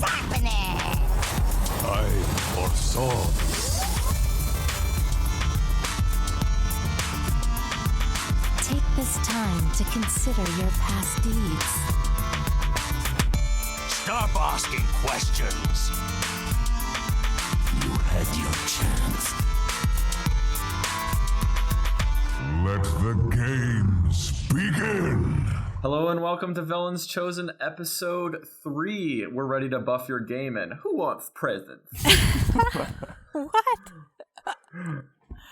happening? Time for songs. Take this time to consider your past deeds. Stop asking questions. You had your chance. Let the games begin. Hello and welcome to Velen's Chosen Episode 3. We're ready to buff your gaming. Who wants presents? What?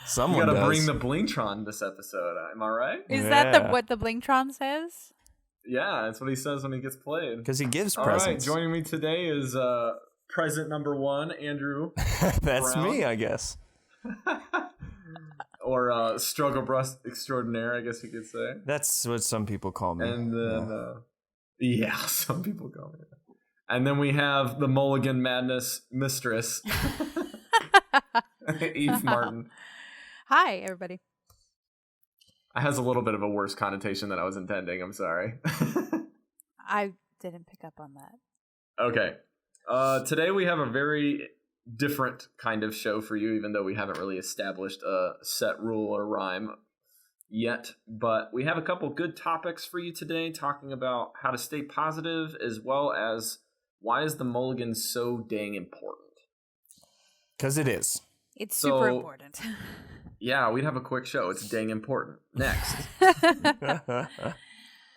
Someone You gotta does. bring the Blingtron this episode, am I right? Is Yeah. that what the Blingtron says? Yeah, that's what he says when he gets played. Because he gives All right, presents. joining me today is present number 1, Andrew. That's Brown. me, I guess. Or Struggle Breast Extraordinaire, I guess you could say. That's what some people call me. And then, yeah, some people call me that. And then we have the Mulligan Madness Mistress, Evemartyn. Hi, everybody. It has a little bit of a worse connotation than I was intending. I'm sorry. I didn't pick up on that. Okay. Today we have a very different kind of show for you, even though we haven't really established a set rule or rhyme yet. But we have a couple good topics for you today, talking about how to stay positive, as well as why is the Mulligan so dang important? Because it is. It's super So- important. Yeah, we'd have a quick show. It's dang important. Next.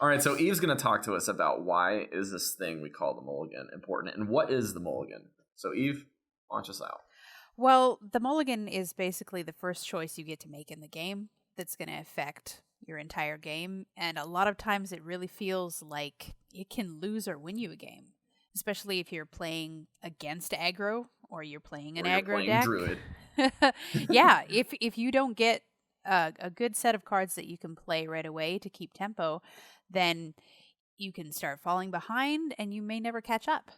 All right, so Eve's going to talk to us about why is this thing we call the Mulligan important, and what is the Mulligan? So Eve, launch us out. Well, the Mulligan is basically the first choice you get to make in the game that's going to affect your entire game. And a lot of times it really feels like it can lose or win you a game, especially if you're playing against aggro or you're playing an Or you're aggro playing deck. Druid. Yeah, if you don't get a good set of cards that you can play right away to keep tempo, then you can start falling behind and you may never catch up.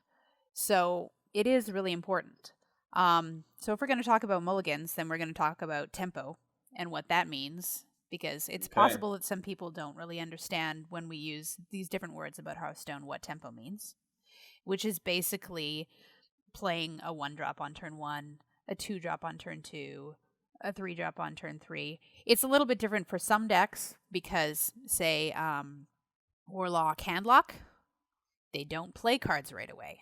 So it is really important. So if we're going to talk about mulligans, then we're going to talk about tempo and what that means, because it's Okay. possible that some people don't really understand when we use these different words about Hearthstone what tempo means, which is basically playing a 1-drop on turn 1, a 2-drop on turn 2, a 3-drop on turn 3. It's a little bit different for some decks because, say, Warlock, Handlock, they don't play cards right away.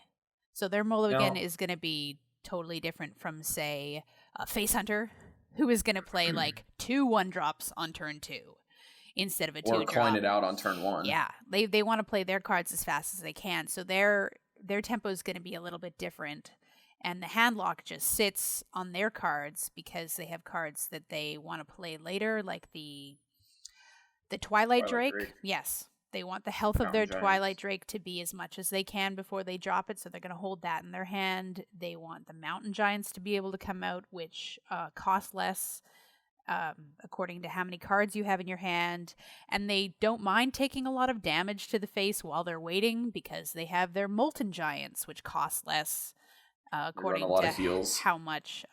So their mulligan No. is going to be totally different from, say, a Face Hunter, who is going to play like 2 1-drops on turn 2 instead of a 2-drop. Or coin it out on turn 1. Yeah, they want to play their cards as fast as they can, so their tempo is going to be a little bit different. And the Handlock just sits on their cards because they have cards that they want to play later, like the Twilight Drake. Yes, they want the health of their Mountain Twilight Giants. Drake to be as much as they can before they drop it, so they're going to hold that in their hand. They want the Mountain Giants to be able to come out, which cost less according to how many cards you have in your hand. And they don't mind taking a lot of damage to the face while they're waiting because they have their Molten Giants, which cost less according a lot to of heals. how much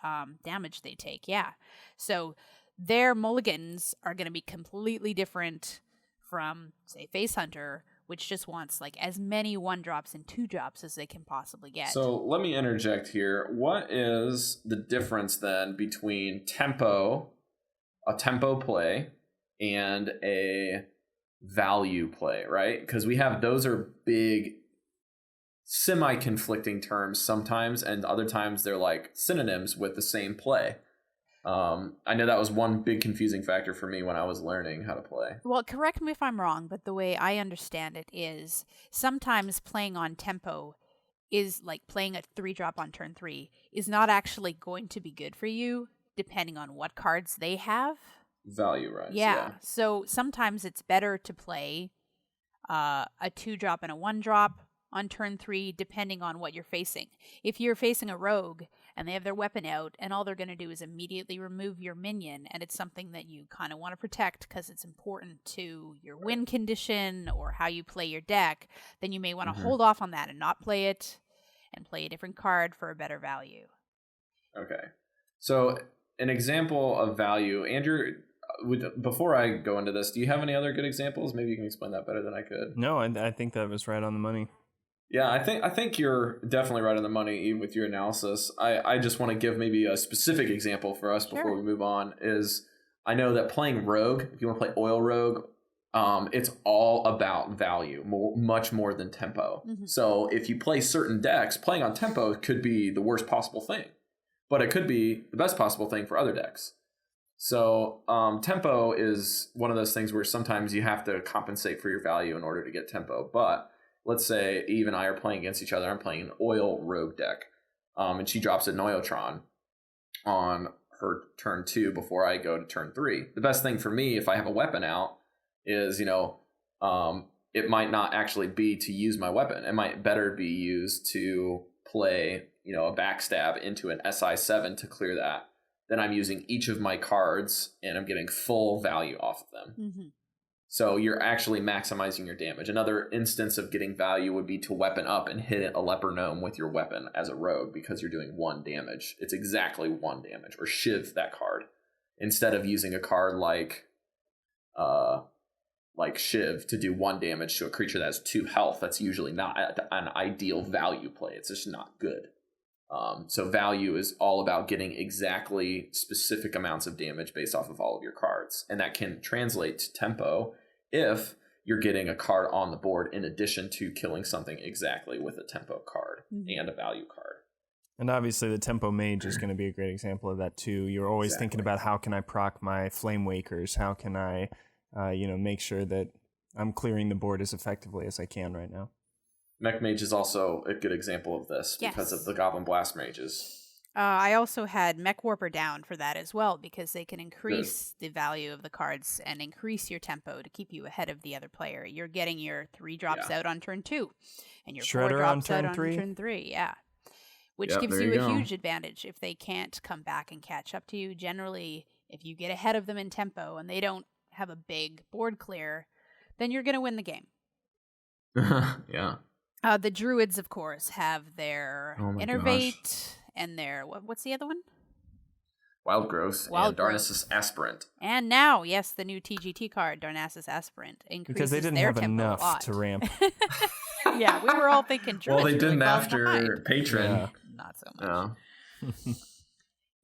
damage they take. Yeah. So their mulligans are going to be completely different from, say, Face Hunter, which just wants like as many 1-drops and 2-drops as they can possibly get. So let me interject here. What is the difference then between a tempo play, and a value play, right? Because we have, those are big, semi-conflicting terms sometimes, and other times they're like synonyms with the same play. I know that was one big confusing factor for me when I was learning how to play. Well, correct me if I'm wrong, but the way I understand it is sometimes playing on tempo is like playing a 3-drop on turn 3 is not actually going to be good for you depending on what cards they have. Value, right? Yeah. So sometimes it's better to play a 2-drop and a 1-drop on turn 3 depending on what you're facing. If you're facing a rogue and they have their weapon out and all they're going to do is immediately remove your minion, and it's something that you kind of want to protect because it's important to your win condition or how you play your deck, then you may want to hold off on that and not play it and play a different card for a better value. Okay. So an example of value, Andrew, before I go into this, do you have any other good examples? Maybe you can explain that better than I could. No, I think that was right on the money. Yeah, I think you're definitely right on the money, Eve, with your analysis. I just want to give maybe a specific example for us before we move on. Is I know that playing Rogue, if you want to play Oil Rogue, it's all about value, much more than tempo. Mm-hmm. So if you play certain decks, playing on tempo could be the worst possible thing, but it could be the best possible thing for other decks. So tempo is one of those things where sometimes you have to compensate for your value in order to get tempo, but let's say Eve and I are playing against each other. I'm playing an Oil Rogue deck, and she drops a Noyotron on her turn 2 before I go to turn 3. The best thing for me, if I have a weapon out, is, it might not actually be to use my weapon. It might better be used to play, a backstab into an SI7 to clear that. Then I'm using each of my cards, and I'm getting full value off of them. Mm-hmm. So you're actually maximizing your damage. Another instance of getting value would be to weapon up and hit a leper gnome with your weapon as a rogue because you're doing 1 damage. It's exactly 1 damage, or shiv that card. Instead of using a card like shiv to do 1 damage to a creature that has 2 health, that's usually not an ideal value play. It's just not good. So value is all about getting exactly specific amounts of damage based off of all of your cards. And that can translate to tempo if you're getting a card on the board in addition to killing something exactly with a tempo card and a value card. And obviously the tempo mage is going to be a great example of that too. You're always thinking about how can I proc my flame wakers? How can I, make sure that I'm clearing the board as effectively as I can right now. Mech Mage is also a good example of this because of the Goblin Blast Mages. I also had Mech Warper down for that as well because they can increase the value of the cards and increase your tempo to keep you ahead of the other player. You're getting your 3 drops out on turn 2 and your Shredder 4 drops on out on turn 3? turn 3. Yeah. Which gives you a huge advantage if they can't come back and catch up to you. Generally, if you get ahead of them in tempo and they don't have a big board clear, then you're going to win the game. Yeah. The Druids, of course, have their Innervate and their... What's the other one? Wild Growth and Darnassus Aspirant. And now, yes, the new TGT card, Darnassus Aspirant, increases because they didn't their have tempo enough a lot. to ramp. Yeah, we were all thinking Druids. Well, they were didn't really after behind. Patron. Yeah. Not so much. No.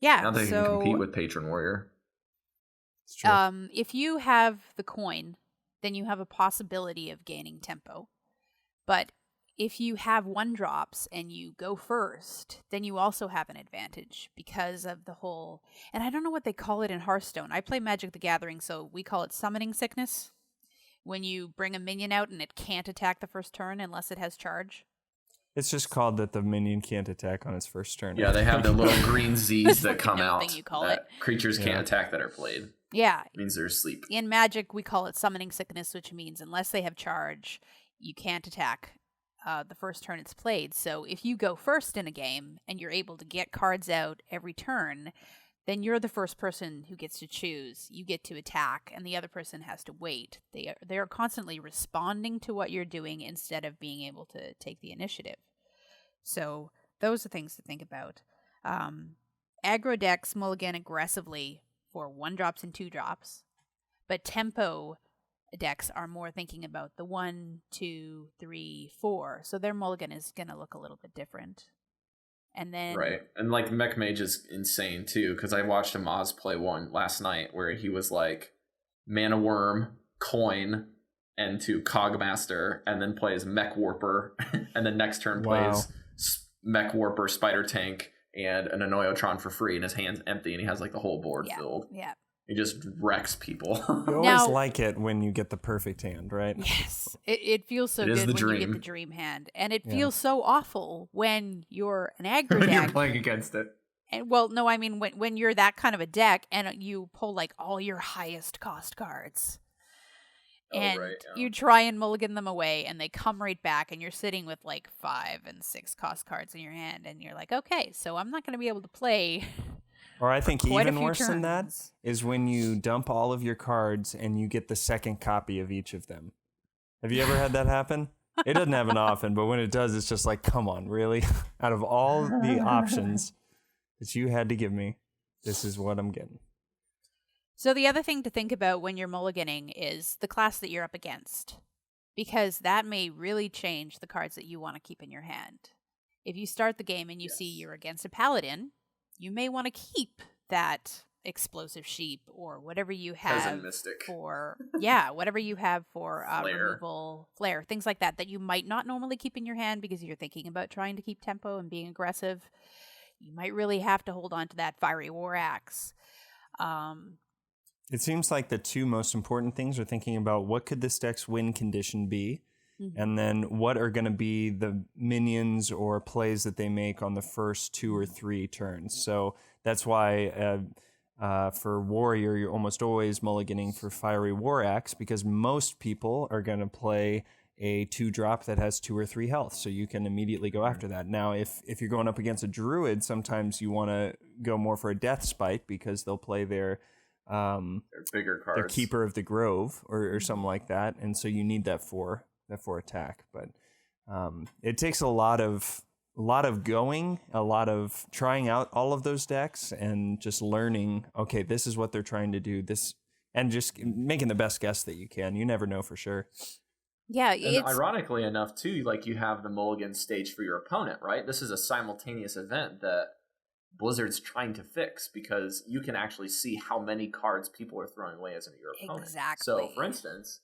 Yeah, now they can compete with Patron Warrior. It's true. If you have the coin, then you have a possibility of gaining tempo. But if you have 1 drops and you go first, then you also have an advantage because of the whole... And I don't know what they call it in Hearthstone. I play Magic the Gathering, so we call it summoning sickness. When you bring a minion out and it can't attack the first turn unless it has charge. It's just called that the minion can't attack on its first turn. Yeah, they have the little green Z's that come out thing you call that creatures can't attack that are played. Yeah. It means they're asleep. In Magic, we call it summoning sickness, which means unless they have charge, you can't attack the first turn it's played. So if you go first in a game and you're able to get cards out every turn, then you're the first person who gets to choose. You get to attack, and the other person has to wait. They are constantly responding to what you're doing instead of being able to take the initiative. So those are things to think about. Aggro decks mulligan aggressively for 1 drops and 2 drops, but tempo decks are more thinking about the 1, 2, 3, 4. So their mulligan is going to look a little bit different. And then and like Mech Mage is insane too, because I watched him Oz play one last night where he was like Mana Worm, Coin, and to Cogmaster, and then plays Mech Warper, and then next turn plays Mech Warper, Spider Tank, and an Anoyotron for free, and his hand's empty, and he has like the whole board filled. Yeah. He just wrecks people. You always like it when you get the perfect hand, right? Yes. It feels so good when you get the dream hand. And it feels so awful when you're an aggro deck. You're playing against it. And well, no, I mean when you're that kind of a deck and you pull like all your highest cost cards. And you try and mulligan them away and they come right back and you're sitting with like 5 and 6 cost cards in your hand and you're like, okay, so I'm not going to be able to play... Or I think even worse turns. than that is when you dump all of your cards and you get the second copy of each of them. Have you ever had that happen? It doesn't happen often, but when it does, it's just like, come on, really? Out of all the options that you had to give me, this is what I'm getting. So the other thing to think about when you're mulliganing is the class that you're up against. because that may really change the cards that you want to keep in your hand. If you start the game and you see you're against a paladin, you may want to keep that explosive sheep or whatever you have Peasant mystic. for whatever you have for removal flare, things like that you might not normally keep in your hand because you're thinking about trying to keep tempo and being aggressive. You might really have to hold on to that fiery war axe. It seems like the two most important things are thinking about what could this deck's win condition be, and then what are going to be the minions or plays that they make on the first 2 or 3 turns. So that's why for Warrior, you're almost always mulliganing for Fiery War Axe, because most people are going to play a 2-drop that has 2 or 3 health, so you can immediately go after that. Now, if you're going up against a Druid, sometimes you want to go more for a Death Spite because they'll play their bigger cards, their Keeper of the Grove or something like that, and so you need that 4 attack. But it takes a lot of going, a lot of trying out all of those decks and just learning, okay, this is what they're trying to do, this, and just making the best guess that you can. You never know for sure. Yeah, and ironically enough too, like, you have the mulligan stage for your opponent, right? This is a simultaneous event that Blizzard's trying to fix, because you can actually see how many cards people are throwing away as your opponent. Exactly. So, for instance,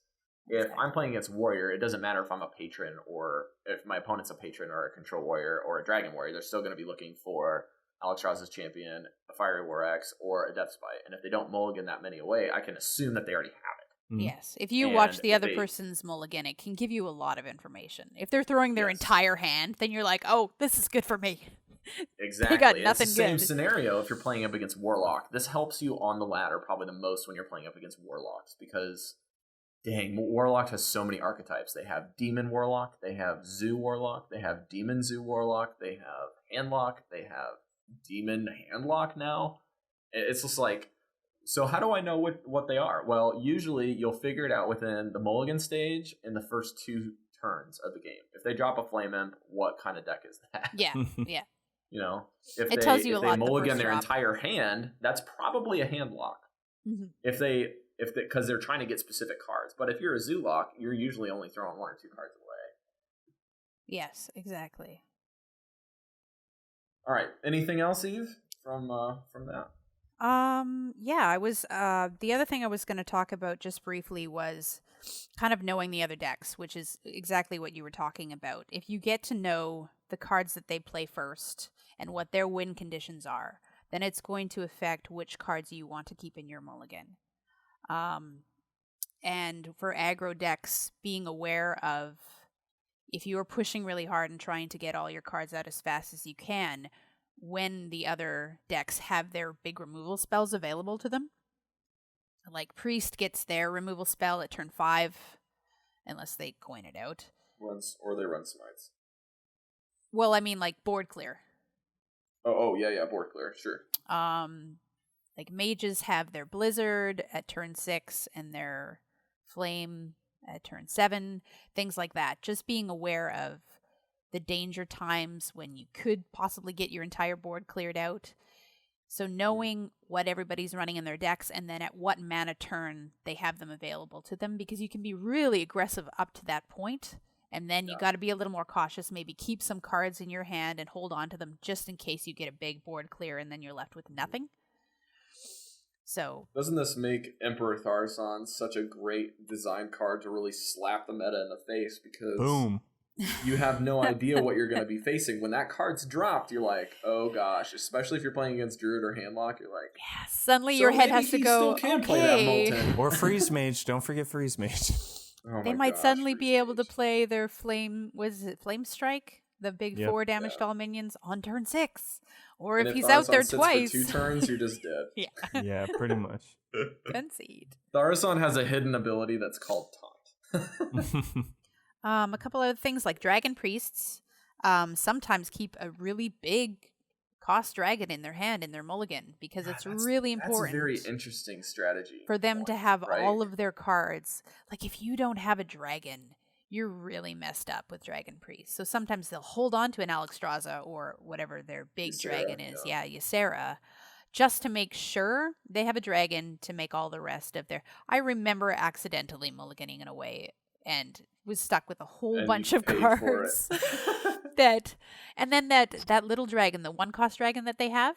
if I'm playing against Warrior, it doesn't matter if I'm a patron or if my opponent's a patron or a control warrior or a dragon warrior. They're still going to be looking for Alexstrasza's champion, a Fiery War Axe, or a Death Spite. And if they don't mulligan that many away, I can assume that they already have it. Yes. If you watch the other person's mulligan, it can give you a lot of information. If they're throwing their entire hand, then you're like, oh, this is good for me. Exactly. They got nothing it's the same good. scenario if you're playing up against Warlock. This helps you on the ladder probably the most when you're playing up against Warlocks, because, dang, Warlock has so many archetypes. They have Demon Warlock, they have Zoo Warlock, they have Demon Zoo Warlock, they have Handlock, they have Demon Handlock now. It's just like, so how do I know what they are? Well, usually you'll figure it out within the mulligan stage in the first 2 turns of the game. If they drop a Flame Imp, what kind of deck is that? Yeah, yeah. You know, if it they, tells you if a they lot mulligan their drop. entire hand, that's probably a Handlock. Mm-hmm. If they because they're trying to get specific cards. But if you're a Zoolock, you're usually only throwing 1 or 2 cards away. Yes, exactly. All right. Anything else, Eve, from that? Yeah, I was the other thing I was going to talk about just briefly was kind of knowing the other decks, which is exactly what you were talking about. If you get to know the cards that they play first and what their win conditions are, then it's going to affect which cards you want to keep in your mulligan. And for aggro decks, being aware of if you are pushing really hard and trying to get all your cards out as fast as you can, when the other decks have their big removal spells available to them. Like Priest gets their removal spell at turn 5, unless they coin it out. Or they run Smites. Well, I mean, like board clear. Oh yeah, board clear, sure. Like mages have their Blizzard at turn 6 and their Flame at turn 7, things like that. Just being aware of the danger times when you could possibly get your entire board cleared out. So knowing what everybody's running in their decks and then at what mana turn they have them available to them, because you can be really aggressive up to that point, and then you got to be a little more cautious, maybe keep some cards in your hand and hold on to them just in case you get a big board clear and then you're left with nothing. So doesn't this make Emperor Tharson such a great design card to really slap the meta in the face, because boom, you have no idea what you're going to be facing. When that card's dropped, you're like, oh gosh, especially if you're playing against Druid or Handlock, you're like, yeah, suddenly your head has to go, play that Molten. Or Freeze Mage. Don't forget Freeze Mage. Oh they might suddenly be able to play their Flame Strike, the big 4 damage to all minions on turn 6. Or and if he's out there twice. For 2 turns, you're just dead. Yeah, pretty much. Concede. Tharson has a hidden ability that's called Taunt. A couple other things like Dragon Priests sometimes keep a really big cost dragon in their hand in their mulligan, because it's really important. That's a very interesting strategy. For them to have all of their cards. Like if you don't have a dragon, you're really messed up with Dragon Priests. So sometimes they'll hold on to an Alexstrasza or whatever their big dragon is. Yeah, Ysera. Just to make sure they have a dragon to make all the rest of their... I remember accidentally mulliganing in a way and was stuck with a whole And bunch you of paid for cards. it. And then that little dragon, the 1-cost dragon that they have.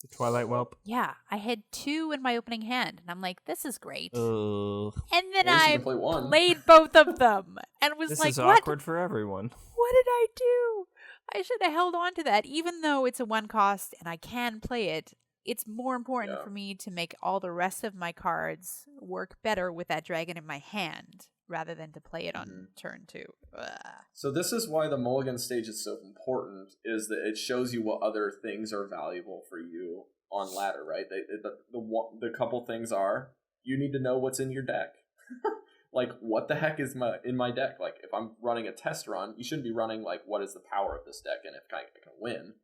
The Twilight Whelp. Yeah, I had 2 in my opening hand, and I'm like, this is great. Ugh. And then At least you I can play one. played both of them, and was This like, is what? awkward for everyone. What did I do? I should have held on to that. Even though it's a 1-cost and I can play it, it's more important for me to make all the rest of my cards work better with that dragon in my hand rather than to play it on turn 2. Ugh. So this is why the Mulligan stage is so important, is that it shows you what other things are valuable for you on ladder, right? The couple things are, you need to know what's in your deck. Like, what the heck is in my deck? Like, if I'm running a test run, you shouldn't be running, like, what is the power of this deck and if I can win.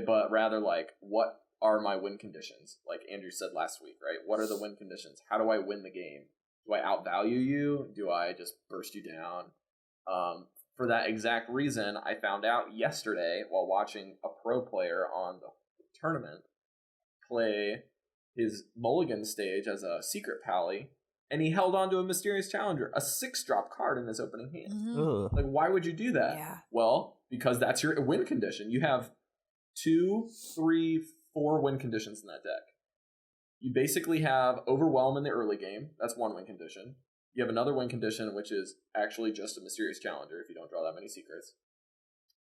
But rather, like, what are my win conditions? Like Andrew said last week, right? What are the win conditions? How do I win the game? Do I outvalue you? Do I just burst you down? For that exact reason, I found out yesterday while watching a pro player on the tournament play his Mulligan stage as a secret pally, and he held on to a Mysterious Challenger, a 6-drop card in his opening hand. Ugh. Like, why would you do that? Yeah. Well, because that's your win condition. You have 2, 3, 4 win conditions in that deck. You basically have Overwhelm in the early game. That's one win condition. You have another win condition, which is actually just a Mysterious Challenger if you don't draw that many secrets.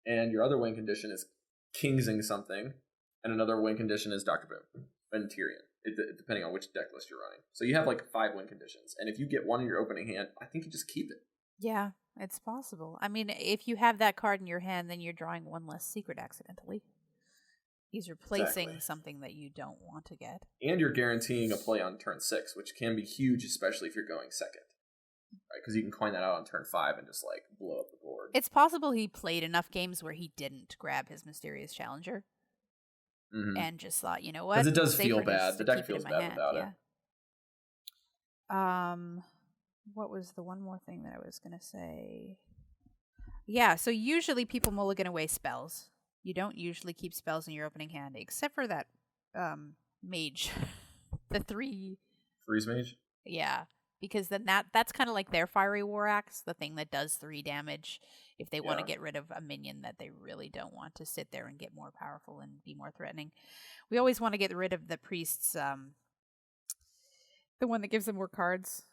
And your other win condition is Kingsing something. And another win condition is Dr. Boom and Tyrion, depending on which deck list you're running. So you have like 5 win conditions. And if you get one in your opening hand, I think you just keep it. Yeah, it's possible. I mean, if you have that card in your hand, then you're drawing one less secret accidentally. He's replacing something that you don't want to get. And you're guaranteeing a play on turn 6, which can be huge, especially if you're going second. Right? Because you can coin that out on turn 5 and just like blow up the board. It's possible he played enough games where he didn't grab his Mysterious Challenger and just thought, you know what? Because it does safer feel just bad. to The deck keep it in feels my bad hand, without it. What was the one more thing that I was going to say? Yeah, so usually people mulligan away spells. You don't usually keep spells in your opening hand, except for that mage. The 3. Freeze Mage? Yeah, because then that's kind of like their Fiery War Axe, the thing that does 3 damage if they want to get rid of a minion that they really don't want to sit there and get more powerful and be more threatening. We always want to get rid of the priest's, the one that gives them more cards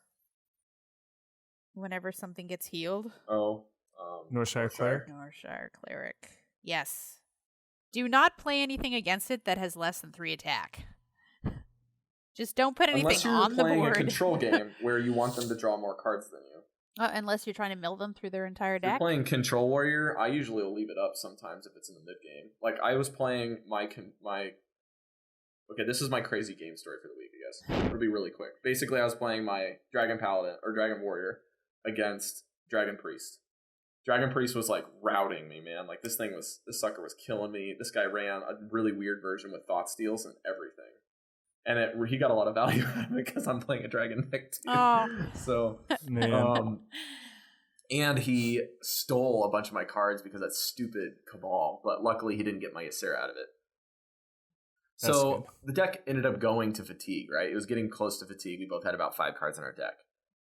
whenever something gets healed. Oh. Northshire Cleric? Northshire Cleric. Yes. Do not play anything against it that has less than 3 attack. Just don't put anything on the board. Unless you're playing a control game where you want them to draw more cards than you. Unless you're trying to mill them through their entire If you're deck. playing Control Warrior, I usually will leave it up sometimes if it's in the mid game. Like, I was playing my okay, this is my crazy game story for the week, I guess. It'll be really quick. Basically, I was playing my Dragon Paladin, or Dragon Warrior, against Dragon Priest. Dragon Priest was, like, routing me, man. Like, this sucker was killing me. This guy ran a really weird version with Thought Steals and everything. And he got a lot of value out of it because I'm playing a dragon deck too. Oh. So, Man. and he stole a bunch of my cards because that stupid Cabal. But luckily, he didn't get my Ysera out of it. That's So good. the deck ended up going to Fatigue, right? It was getting close to Fatigue. We both had about 5 cards in our deck.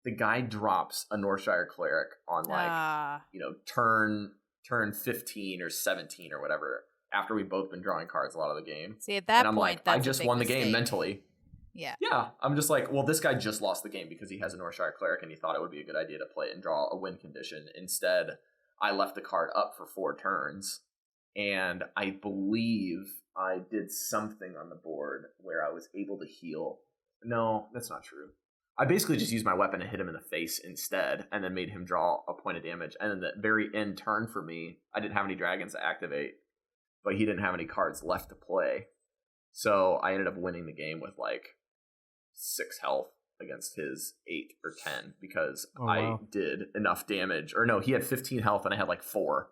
The guy drops a Northshire Cleric on turn 15 or 17 or whatever. After we've both been drawing cards a lot of the game. See, at that and I'm point, like, that's I just won the game mentally. Yeah. Yeah. I'm just like, well, this guy just lost the game because he has a Northshire Cleric and he thought it would be a good idea to play it and draw a win condition. Instead, I left the card up for 4 turns. And I believe I did something on the board where I was able to heal. No, that's not true. I basically just used my weapon to hit him in the face instead and then made him draw a point of damage. And then the very end turn for me, I didn't have any dragons to activate. But he didn't have any cards left to play. So I ended up winning the game with like 6 health against his 8 or 10 because I did enough damage. Or no, he had 15 health and I had like 4.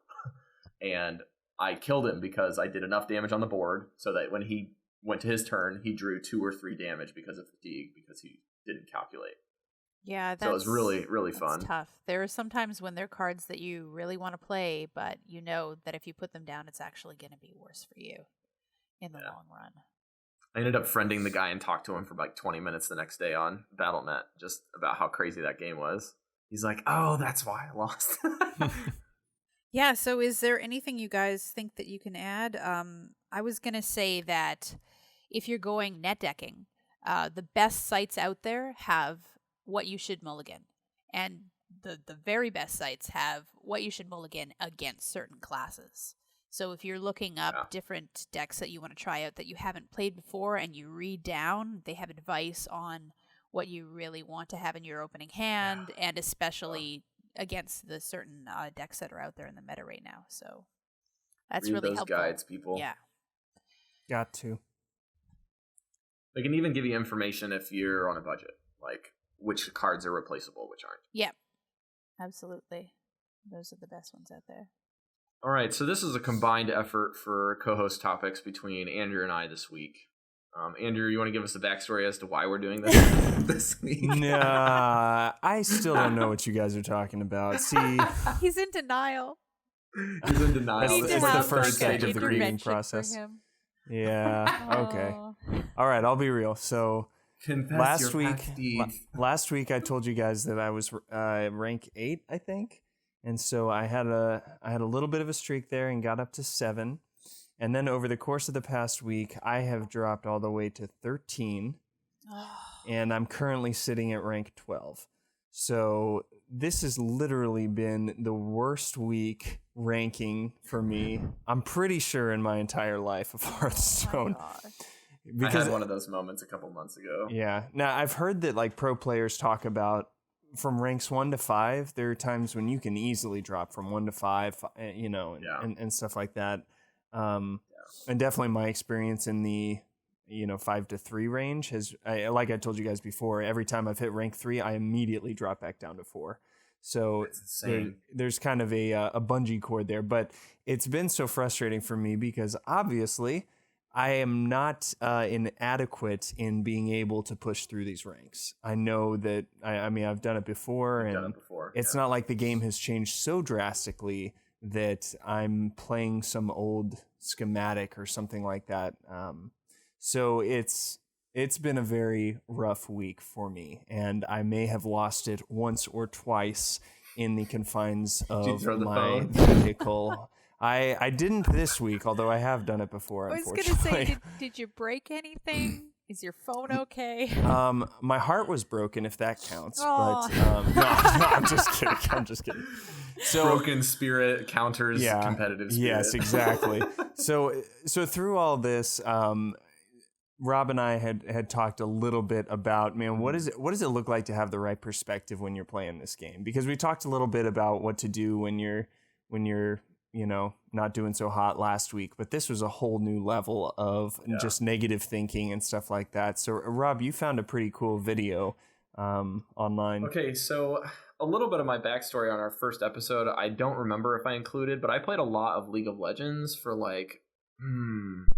And I killed him because I did enough damage on the board so that when he went to his turn, he drew 2 or 3 damage because of fatigue because he didn't calculate. Yeah, so it was really, really fun. Tough. There are some times when there are cards that you really want to play, but you know that if you put them down, it's actually going to be worse for you in the long run. I ended up friending the guy and talked to him for like 20 minutes the next day on BattleNet just about how crazy that game was. he's like, oh, that's why I lost. Yeah, so is there anything you guys think that you can add? I was going to say that if you're going net decking, the best sites out there have what you should mulligan. And the very best sites have what you should mulligan against certain classes. So if you're looking up different decks that you want to try out that you haven't played before and you read down, they have advice on what you really want to have in your opening hand, and especially against the certain decks that are out there in the meta right now. So that's Read really those helpful. guides, people. Yeah. Got to. They can even give you information if you're on a budget, like which cards are replaceable, which aren't. Yep. Absolutely. Those are the best ones out there. All right, so this is a combined effort for co-host topics between Andrew and I this week. Andrew, you want to give us the backstory as to why we're doing this this week? Nah, I still don't know what you guys are talking about. See, He's in denial. He's in denial. We need to It's the have first like stage an of the grieving intervention for process. him. Yeah. Okay. Oh. All right. I'll be real. So Confess last your week, past deeds. last week I told you guys that I was rank 8, I think, and so I had a little bit of a streak there and got up to 7, and then over the course of the past week, I have dropped all the way to 13, and I'm currently sitting at rank 12. So this has literally been the worst week ranking for me, I'm pretty sure, in my entire life of Hearthstone. Oh my gosh. I had one of those moments a couple months ago. Yeah. Now, I've heard that like pro players talk about from ranks 1 to 5, there are times when you can easily drop from 1 to 5, you know, and stuff like that. And definitely my experience in the, 5 to 3 range has, like I told you guys before, every time I've hit rank 3, I immediately drop back down to 4. So there's kind of a bungee cord there, but it's been so frustrating for me because obviously I am not inadequate in being able to push through these ranks. I know that, I mean, I've done it before, it's not like the game has changed so drastically that I'm playing some old schematic or something like that. So it's been a very rough week for me, and I may have lost it once or twice in the confines of my vehicle. I didn't this week, although I have done it before. I was going to say, did you break anything? Is your phone okay? My heart was broken, if that counts. Aww. But no, I'm just kidding. I'm just kidding. So broken spirit counters competitive spirit. Yes, exactly. So through all this, Rob and I had talked a little bit about, man, what does it look like to have the right perspective when you're playing this game? Because we talked a little bit about what to do when you're not doing so hot last week, but this was a whole new level of just negative thinking and stuff like that. So Rob, you found a pretty cool video online. Okay, so a little bit of my backstory on our first episode, I don't remember if I included, but I played a lot of League of Legends for like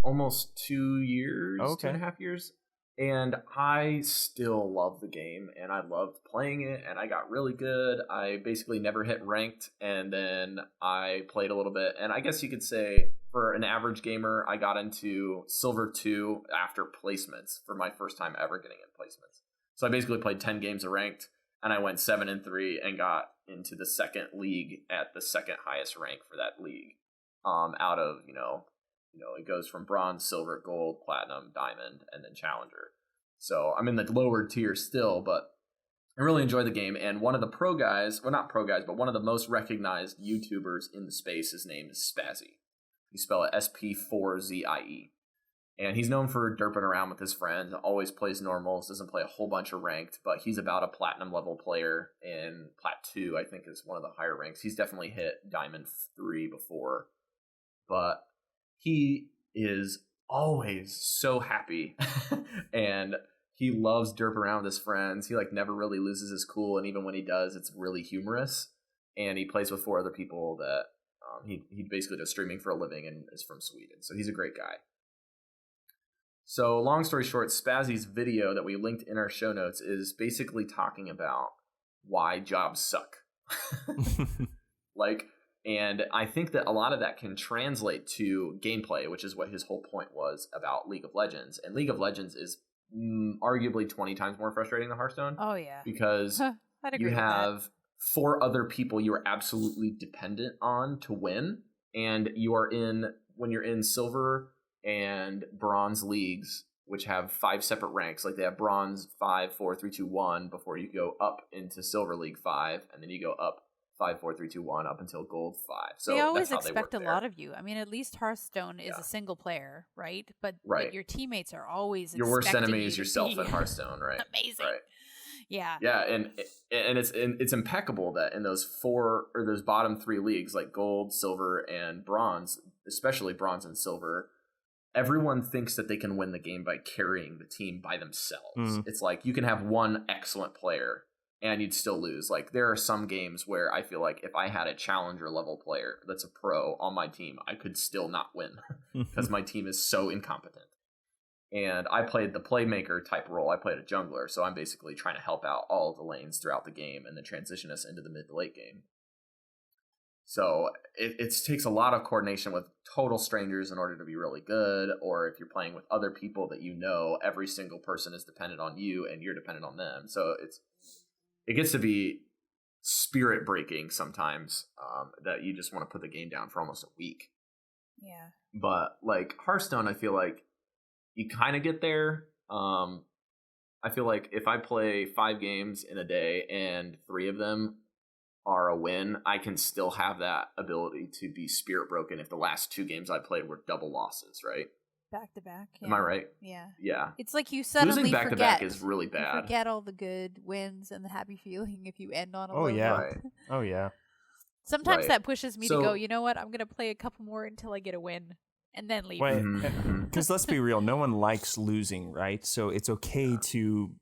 almost 2 years, 2.5 years. And I still love the game, and I loved playing it, and I got really good. I basically never hit ranked, and then I played a little bit. And I guess you could say, for an average gamer, I got into Silver 2 after placements for my first time ever getting in placements. So I basically played 10 games of ranked, and I went 7-3 and got into the second league at the second highest rank for that league. Out of, it goes from bronze, silver, gold, platinum, diamond, and then challenger. So I'm in the lower tier still, but I really enjoy the game. And one of the pro guys, well, not pro guys, but one of the most recognized YouTubers in the space, his name is Spazzy. You spell it SP4ZIE. And he's known for derping around with his friends, always plays normals, doesn't play a whole bunch of ranked, but he's about a platinum level player, and Plat 2, I think, is one of the higher ranks. He's definitely hit Diamond 3 before, but he is always so happy, and he loves derp around with his friends. He never really loses his cool, and even when he does, it's really humorous. And he plays with 4 other people that he basically does streaming for a living and is from Sweden, so he's a great guy. So long story short, Spazzy's video that we linked in our show notes is basically talking about why jobs suck. And I think that a lot of that can translate to gameplay, which is what his whole point was about League of Legends. And League of Legends is arguably 20 times more frustrating than Hearthstone. Oh, yeah. Because you have 4 other people you are absolutely dependent on to win, and when you're in silver and bronze leagues, which have 5 separate ranks, like they have bronze 5, 4, 3, 2, 1 before you go up into silver league 5, and then you go up 5, 4, 3, 2, 1 up until gold 5. So they always that's how expect they work a lot of you. I mean, at least Hearthstone is a single player, right? But your teammates are always your worst expecting enemy is you to yourself be in Hearthstone, right? Amazing. Right. Yeah. Yeah, and it's impeccable that in those 4 or those bottom 3 leagues, like gold, silver, and bronze, especially bronze and silver, everyone thinks that they can win the game by carrying the team by themselves. It's like you can have one excellent player and you'd still lose. Like there are some games where I feel like if I had a challenger level player that's a pro on my team, I could still not win because my team is so incompetent. And I played the playmaker type role. I played a jungler, so I'm basically trying to help out all of the lanes throughout the game and then transition us into the mid to late game. So it takes a lot of coordination with total strangers in order to be really good, or if you're playing with other people that you know, every single person is dependent on you and you're dependent on them. So it gets to be spirit breaking sometimes, that you just want to put the game down for almost a week. Yeah. But like Hearthstone, I feel like you kind of get there. I feel like if I play 5 games in a day and 3 of them are a win, I can still have that ability to be spirit broken if the last 2 games I played were double losses, right? Back to back. Am I right? Yeah. Yeah. It's like you suddenly losing back forget. to back is really You bad. forget all the good wins and the happy feeling if you end on a Oh, low yeah. note. Right. Oh, yeah. Sometimes Right. that pushes me to So- go, you know what? I'm going to play a couple more until I get a win and then leave. Wait, Mhm. because let's be real, no one likes losing, right? So it's okay to,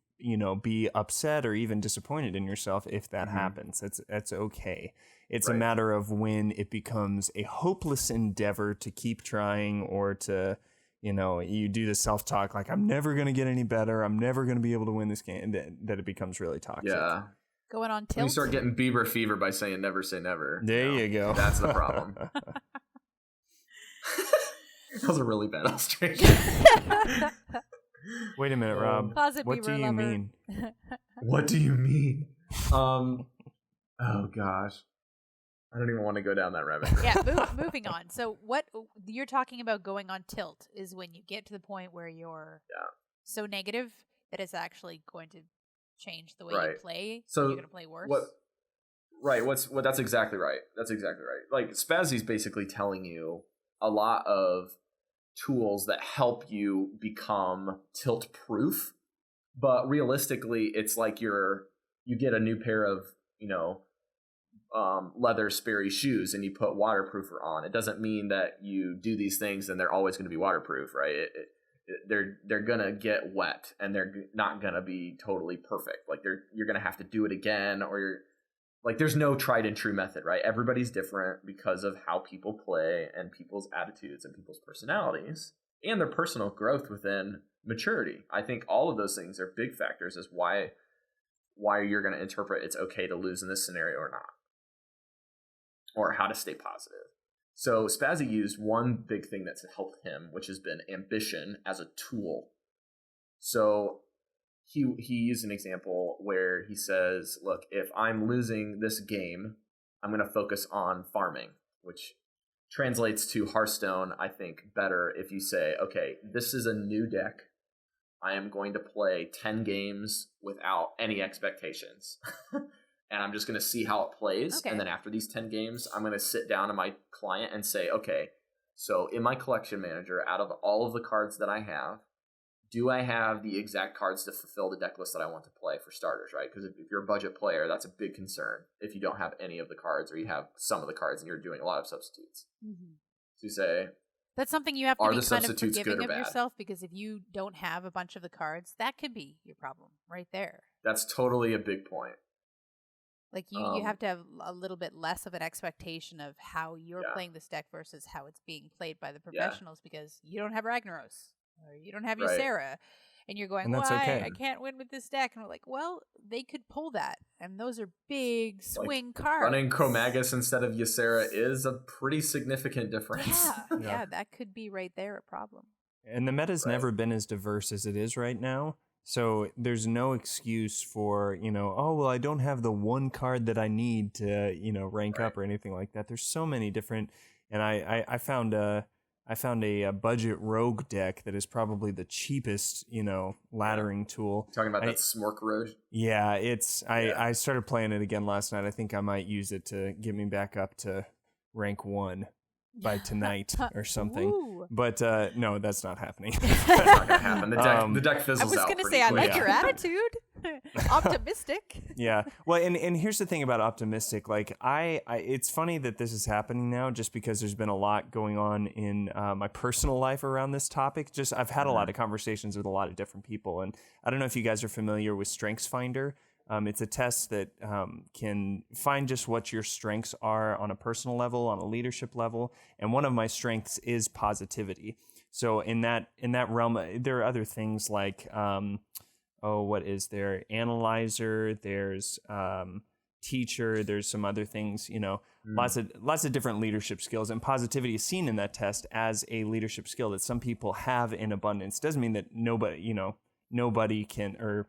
be upset or even disappointed in yourself if that happens. That's okay. It's a Right. matter of when it becomes a hopeless endeavor to keep trying, or to, you do the self-talk like, I'm never going to get any better, I'm never going to be able to win this game, that it becomes really toxic. Yeah. Going on When tilt. you start getting Bieber fever by saying never say never. There you go. That's the problem. That was a really bad illustration. Wait a minute, Rob. Closet What do Bieber you lover. mean? What do you mean? Oh gosh. I don't even want to go down that rabbit hole. Yeah, moving on. So what you're talking about going on tilt is when you get to the point where you're so negative that it's actually going to change the way you Right. play. So you're going to play worse. That's exactly right. That's exactly right. Like Spazzy's basically telling you a lot of tools that help you become tilt proof, but realistically it's like you get a new pair of leather Sperry shoes and you put waterproofer on. It doesn't mean that you do these things and they're always going to be waterproof, right? They're gonna get wet and they're not gonna be totally perfect. Like you're gonna have to do it again, or there's no tried and true method, right? Everybody's different because of how people play and people's attitudes and people's personalities and their personal growth within maturity. I think all of those things are big factors as why you're going to interpret it's okay to lose in this scenario or not, or how to stay positive. So Spazzy used one big thing that's helped him, which has been ambition as a tool. So he used an example where he says, look, if I'm losing this game, I'm going to focus on farming, which translates to Hearthstone, I think, better if you say, okay, this is a new deck. I am going to play 10 games without any expectations. And I'm just going to see how it plays. Okay. And then after these 10 games, I'm going to sit down to my client and say, okay, so in my collection manager, out of all of the cards that I have, do I have the exact cards to fulfill the deck list that I want to play for starters, right? Because if you're a budget player, that's a big concern if you don't have any of the cards or you have some of the cards and you're doing a lot of substitutes. Mm-hmm. So you say, That's something you have to are be the kind of substitutes good forgiving or of bad? yourself, because if you don't have a bunch of the cards, that could be your problem right there. that's totally a big point. Like you have to have a little bit less of an expectation of how you're playing this deck versus how it's being played by the professionals, because you don't have Ragnaros or you don't have your Right. Sarah. And you're going, And that's why? okay. I can't win with this deck. And we're like, well, they could pull that. And those are big swing Like, cards. Running Chromagus instead of Ysera is a pretty significant difference. Yeah, Yeah. that could be right there a problem. And the meta's Right. never been as diverse as it is right now. So there's no excuse for, oh, well, I don't have the one card that I need to, rank up or anything like that. There's so many different, and I found a budget rogue deck that is probably the cheapest, laddering tool. Talking about that Smork Road? Yeah, I started playing it again last night. I think I might use it to get me back up to rank 1 by tonight or something. Ooh. But no, that's not happening. That's not gonna happen. The deck fizzles out. I was going to pretty say, I quick. like your attitude. Optimistic. Yeah. Well, and here's the thing about optimistic. Like, it's funny that this is happening now, just because there's been a lot going on in my personal life around this topic. Just I've had a lot of conversations with a lot of different people, and I don't know if you guys are familiar with StrengthsFinder. It's a test that can find just what your strengths are on a personal level, on a leadership level, and one of my strengths is positivity. So in that realm, there are other things like what is there? Analyzer. There's teacher. There's some other things. Lots of different leadership skills, and positivity is seen in that test as a leadership skill that some people have in abundance. Doesn't mean that nobody can, or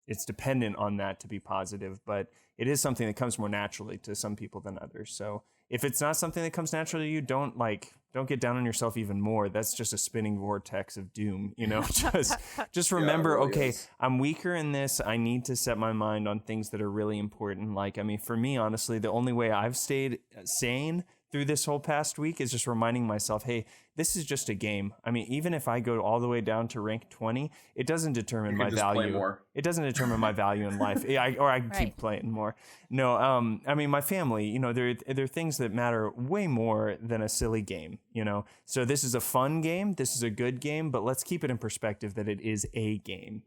it's dependent on that to be positive, but it is something that comes more naturally to some people than others. So if it's not something that comes naturally to you, don't get down on yourself even more. That's just a spinning vortex of doom, just remember, really okay, is. I'm weaker in this. I need to set my mind on things that are really important. Like, I mean, for me, honestly, the only way I've stayed sane through this whole past week is just reminding myself, hey, this is just a game. I mean, even if I go all the way down to rank 20, it doesn't determine my just play value. more. It doesn't determine my value in life. I can keep playing more. No, I mean, my family, there are things that matter way more than a silly game, So this is a fun game. This is a good game, but let's keep it in perspective that it is a game.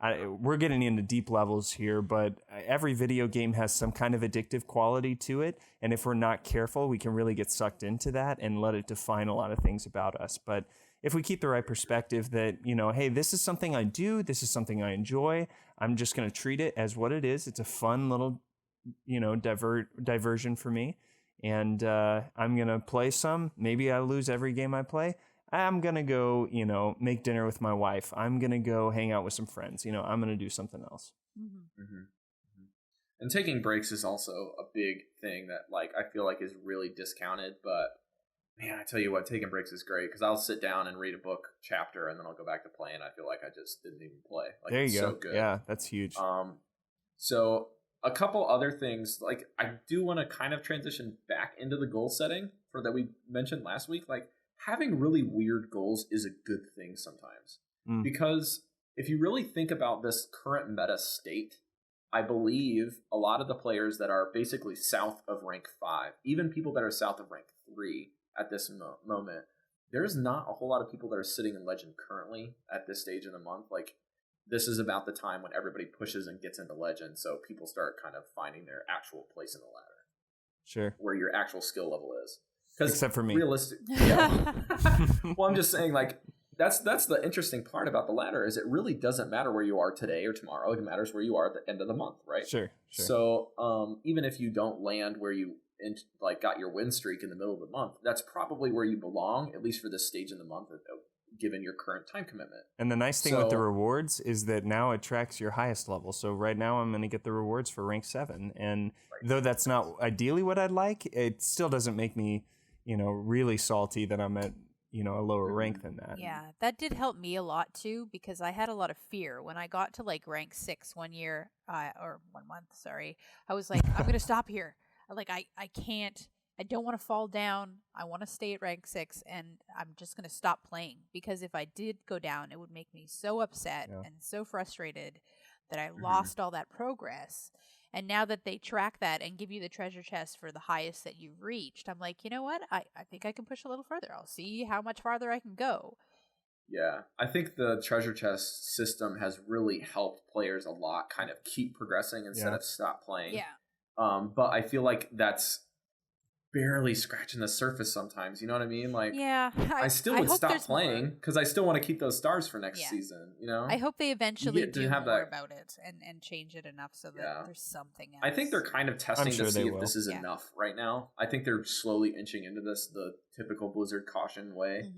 We're getting into deep levels here, but every video game has some kind of addictive quality to it. And if we're not careful, we can really get sucked into that and let it define a lot of things about us. But if we keep the right perspective that, hey, this is something I do, this is something I enjoy, I'm just going to treat it as what it is. It's a fun little, diversion for me. And I'm going to play some. Maybe I lose every game I play. I'm going to go, make dinner with my wife. I'm going to go hang out with some friends. I'm going to do something else. Mm-hmm. Mm-hmm. And taking breaks is also a big thing that, like, I feel like is really discounted. But, man, I tell you what, taking breaks is great because I'll sit down and read a book chapter and then I'll go back to play and I feel like I just didn't even play. Like, there you go. So good. Yeah, that's huge. So a couple other things, like, I do want to kind of transition back into the goal setting that we mentioned last week. Like, having really weird goals is a good thing sometimes because if you really think about this current meta state, I believe a lot of the players that are basically south of rank 5, even people that are south of rank 3 at this moment, there's not a whole lot of people that are sitting in Legend currently at this stage in the month. Like, this is about the time when everybody pushes and gets into Legend, so people start kind of finding their actual place in the ladder. Sure. Where your actual skill level is. Except for me. Yeah. Well, I'm just saying, like, that's the interesting part about the ladder is it really doesn't matter where you are today or tomorrow. It matters where you are at the end of the month, right? Sure. So even if you don't land where you got your win streak in the middle of the month, that's probably where you belong, at least for this stage in the month, given your current time commitment. And the nice thing with the rewards is that now it tracks your highest level. So right now I'm going to get the rewards for rank 7. And though that's not ideally what I'd like, it still doesn't make me really salty that I'm at, a lower rank than that. Yeah, that did help me a lot too, because I had a lot of fear when I got to like rank 6 one year, or 1 month, sorry. I was like, I'm going to stop here. Like, I can't, I don't want to fall down. I want to stay at rank 6 and I'm just going to stop playing, because if I did go down, it would make me so upset and so frustrated that I lost all that progress. And now that they track that and give you the treasure chest for the highest that you've reached, I'm like, you know what? I think I can push a little further. I'll see how much farther I can go. Yeah, I think the treasure chest system has really helped players a lot kind of keep progressing instead of stop playing. Yeah. But I feel like that's barely scratching the surface sometimes. You know what I mean? Like, yeah, I still would stop playing because I still want to keep those stars for next season. I hope they eventually do have more about it and change it enough so that there's something else. I think they're kind of testing to see if this is Yeah. enough right now. I think they're slowly inching into this the typical Blizzard caution way.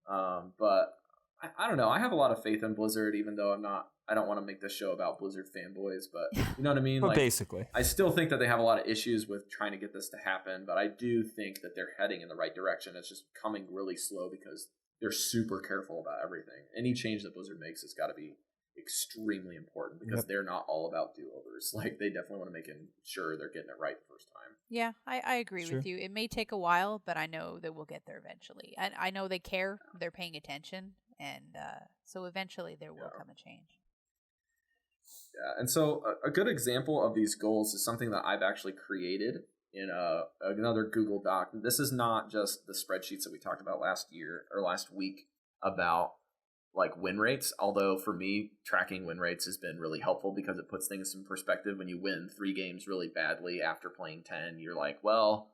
Mm-hmm. But I don't know. I have a lot of faith in Blizzard, even though I don't want to make this show about Blizzard fanboys, but you know what I mean? But like, basically. I still think that they have a lot of issues with trying to get this to happen, but I do think that they're heading in the right direction. It's just coming really slow because they're super careful about everything. Any change that Blizzard makes has got to be extremely important because they're not all about do-overs. Like, they definitely want to make sure they're getting it right the first time. Yeah, I agree with you. It may take a while, but I know that we'll get there eventually. I know they care. They're paying attention. And so eventually there will come a change. Yeah, and so a good example of these goals is something that I've actually created in another Google Doc. This is not just the spreadsheets that we talked about last week about like win rates, although for me, tracking win rates has been really helpful because it puts things in perspective. When you win 3 games really badly after playing 10, you're like, well,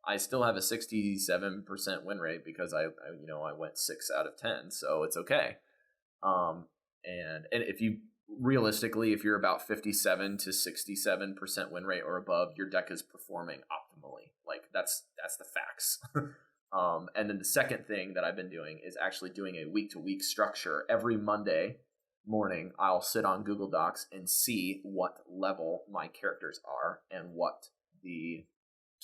I still have a 67% win rate because I went 6 out of 10, so it's okay. And if you realistically, if you're about 57 to 67% win rate or above, your deck is performing optimally. Like that's the facts. And then the second thing that I've been doing is actually doing a week-to-week structure. Every Monday morning, I'll sit on Google Docs and see what level my characters are and what the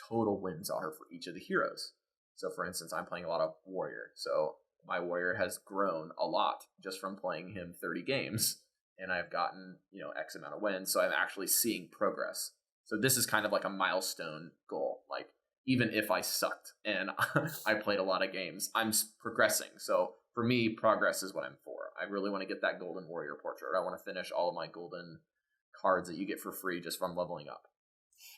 total wins are for each of the heroes. So for instance, I'm playing a lot of Warrior. So my Warrior has grown a lot just from playing him 30 games. And I've gotten, X amount of wins. So I'm actually seeing progress. So this is kind of like a milestone goal. Like, even if I sucked and I played a lot of games, I'm progressing. So for me, progress is what I'm for. I really want to get that golden warrior portrait. I want to finish all of my golden cards that you get for free just from leveling up.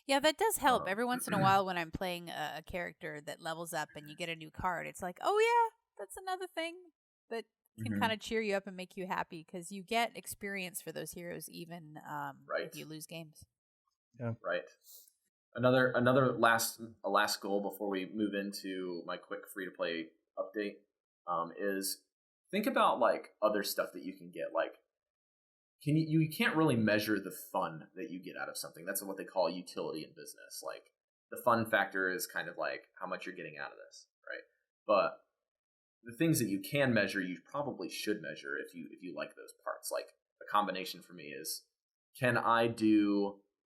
Yeah, that does help. Every once in a while when I'm playing a character that levels up and you get a new card, it's like, oh yeah, that's another thing that can kind of cheer you up and make you happy because you get experience for those heroes even if you lose games. Yeah. Right. Another last goal before we move into my quick free to play update is think about like other stuff that you can get. Like, you can't really measure the fun that you get out of something. That's what they call utility in business. Like, the fun factor is kind of like how much you're getting out of this, right? But the things that you can measure, you probably should measure if you like those parts. Like, a combination for me is,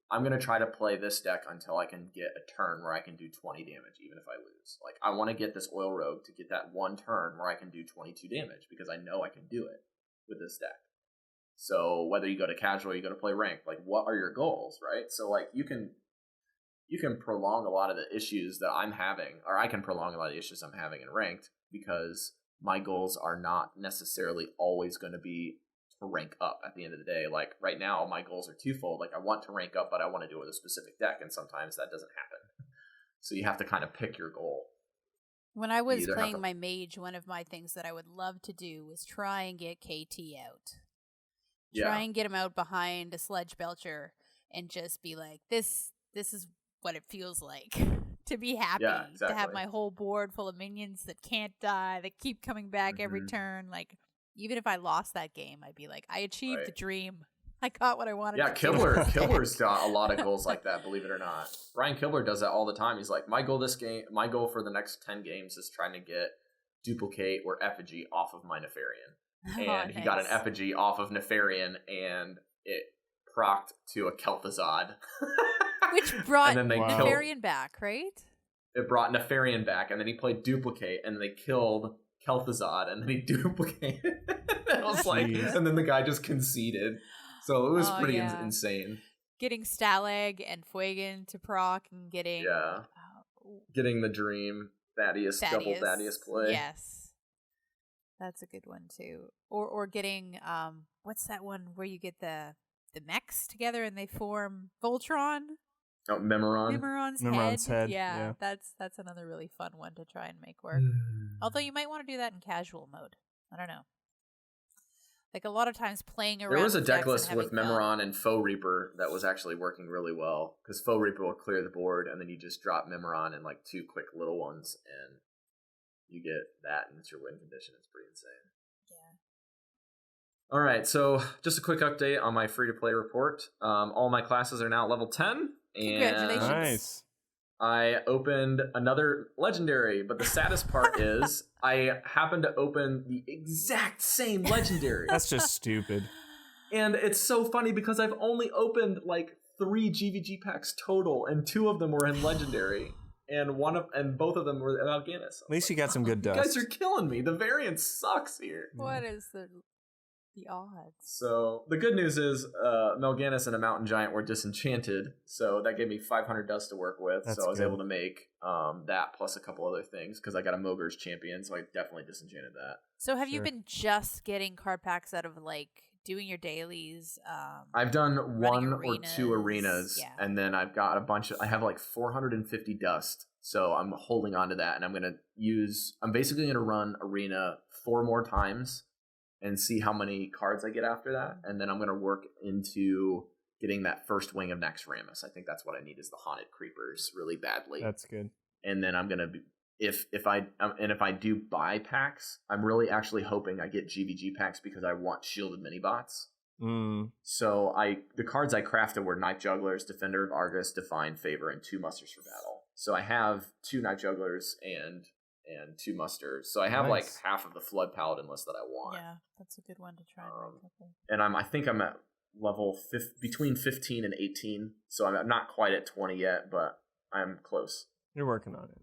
I'm going to try to play this deck until I can get a turn where I can do 20 damage, even if I lose. Like, I want to get this Oil Rogue to get that one turn where I can do 22 damage because I know I can do it with this deck. So whether you go to casual or you go to play ranked, like, what are your goals, right? So, like, you can prolong a lot of the issues that I'm having, or I can prolong a lot of the issues I'm having in ranked because my goals are not necessarily always going to be to rank up at the end of the day. Like, right now, my goals are twofold. Like, I want to rank up, but I want to do it with a specific deck, and sometimes that doesn't happen. So you have to kind of pick your goal. When I was playing my mage, one of my things that I would love to do was try and get KT out. Try and get him out behind a Sledge Belcher and just be like, this is what it feels like to be happy, to have my whole board full of minions that can't die, that keep coming back every turn. Like, even if I lost that game, I'd be like, I achieved the dream. I got what I wanted. Yeah, Killer's got a lot of goals like that, believe it or not. Ryan Kibler does that all the time. He's like, my goal for the next 10 games is trying to get Duplicate or Effigy off of my Nefarian. And he got an Effigy off of Nefarian, and it procced to a Kel'Thuzad. Which brought Nefarian back, right? It brought Nefarian back, and then he played Duplicate, and they killed Kel'Thuzad, and then he duplicated. And I was like, and then the guy just conceded. So it was pretty insane. Getting Stalag and Fuegan to proc, and getting getting the Dream Thaddeus double Thaddeus play. Yes, that's a good one too. Or getting what's that one where you get the mechs together and they form Voltron? Oh, Memoron. Memoron's head. Yeah, that's another really fun one to try and make work. Although you might want to do that in casual mode. I don't know. Like, a lot of times playing around. There was a deck list with Memoron and Foe Reaper that was actually working really well because Foe Reaper will clear the board and then you just drop Memoron and like 2 quick little ones and you get that and it's your win condition. It's pretty insane. All right, so just a quick update on my free-to-play report. All my classes are now level 10. And congratulations. Nice. I opened another legendary, but the saddest part is I happened to open the exact same legendary. That's just stupid. And it's so funny because I've only opened like 3 GVG packs total, and 2 of them were in legendary, and both of them were Mal'Ganis. At least you got some good dust. You guys are killing me. The variance sucks here. What is the odds? So the good news is Mal'Ganis and a Mountain Giant were disenchanted, so that gave me 500 dust to work with. That's so I was good. able to make that plus a couple other things because I got a Mogre's Champion, so I definitely disenchanted that. So have you Sure. been just getting card packs out of like doing your dailies? I've done 1 or 2 arenas, arenas, yeah. and then I've got a bunch of. I have like 450 dust, so I'm holding on to that, and I'm basically gonna run arena 4 more times and see how many cards I get after that, and then I'm gonna work into getting that first wing of Naxxramas. I think that's what I need is the Haunted Creepers really badly. That's good. And then I'm gonna be if I do buy packs, I'm really actually hoping I get GVG packs because I want shielded mini bots. So the cards I crafted were Night Jugglers, Defender of Argus, Define, Favor, and 2 Musters for Battle. So I have 2 Night Jugglers and 2 Musters. So I have like Nice. half of the Flood Paladin list that I want. Yeah, that's a good one to try and rank up with. And I think I'm at level between 15 and 18. So I'm not quite at 20 yet, but I'm close. You're working on it.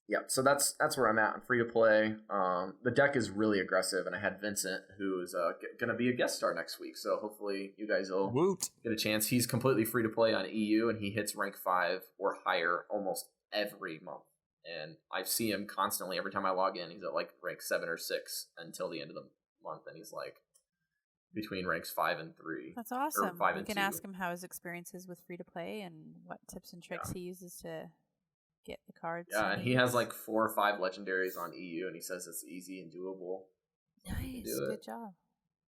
Yeah, so that's where I'm at. I'm free to play. The deck is really aggressive, and I had Vincent, who's going to be a guest star next week. So hopefully you guys will Woot. get a chance. He's completely free to play on EU, and he hits rank 5 or higher almost every month. And I see him constantly every time I log in. He's at like rank 7 or 6 until the end of the month, and he's like between ranks 5 and 3. That's awesome. 5 You and can 2. ask him how his experience is with free to play and what tips and tricks he uses to get the cards. Yeah, and he has like 4 or 5 legendaries on EU, and he says it's easy and doable. Nice, do it. good job.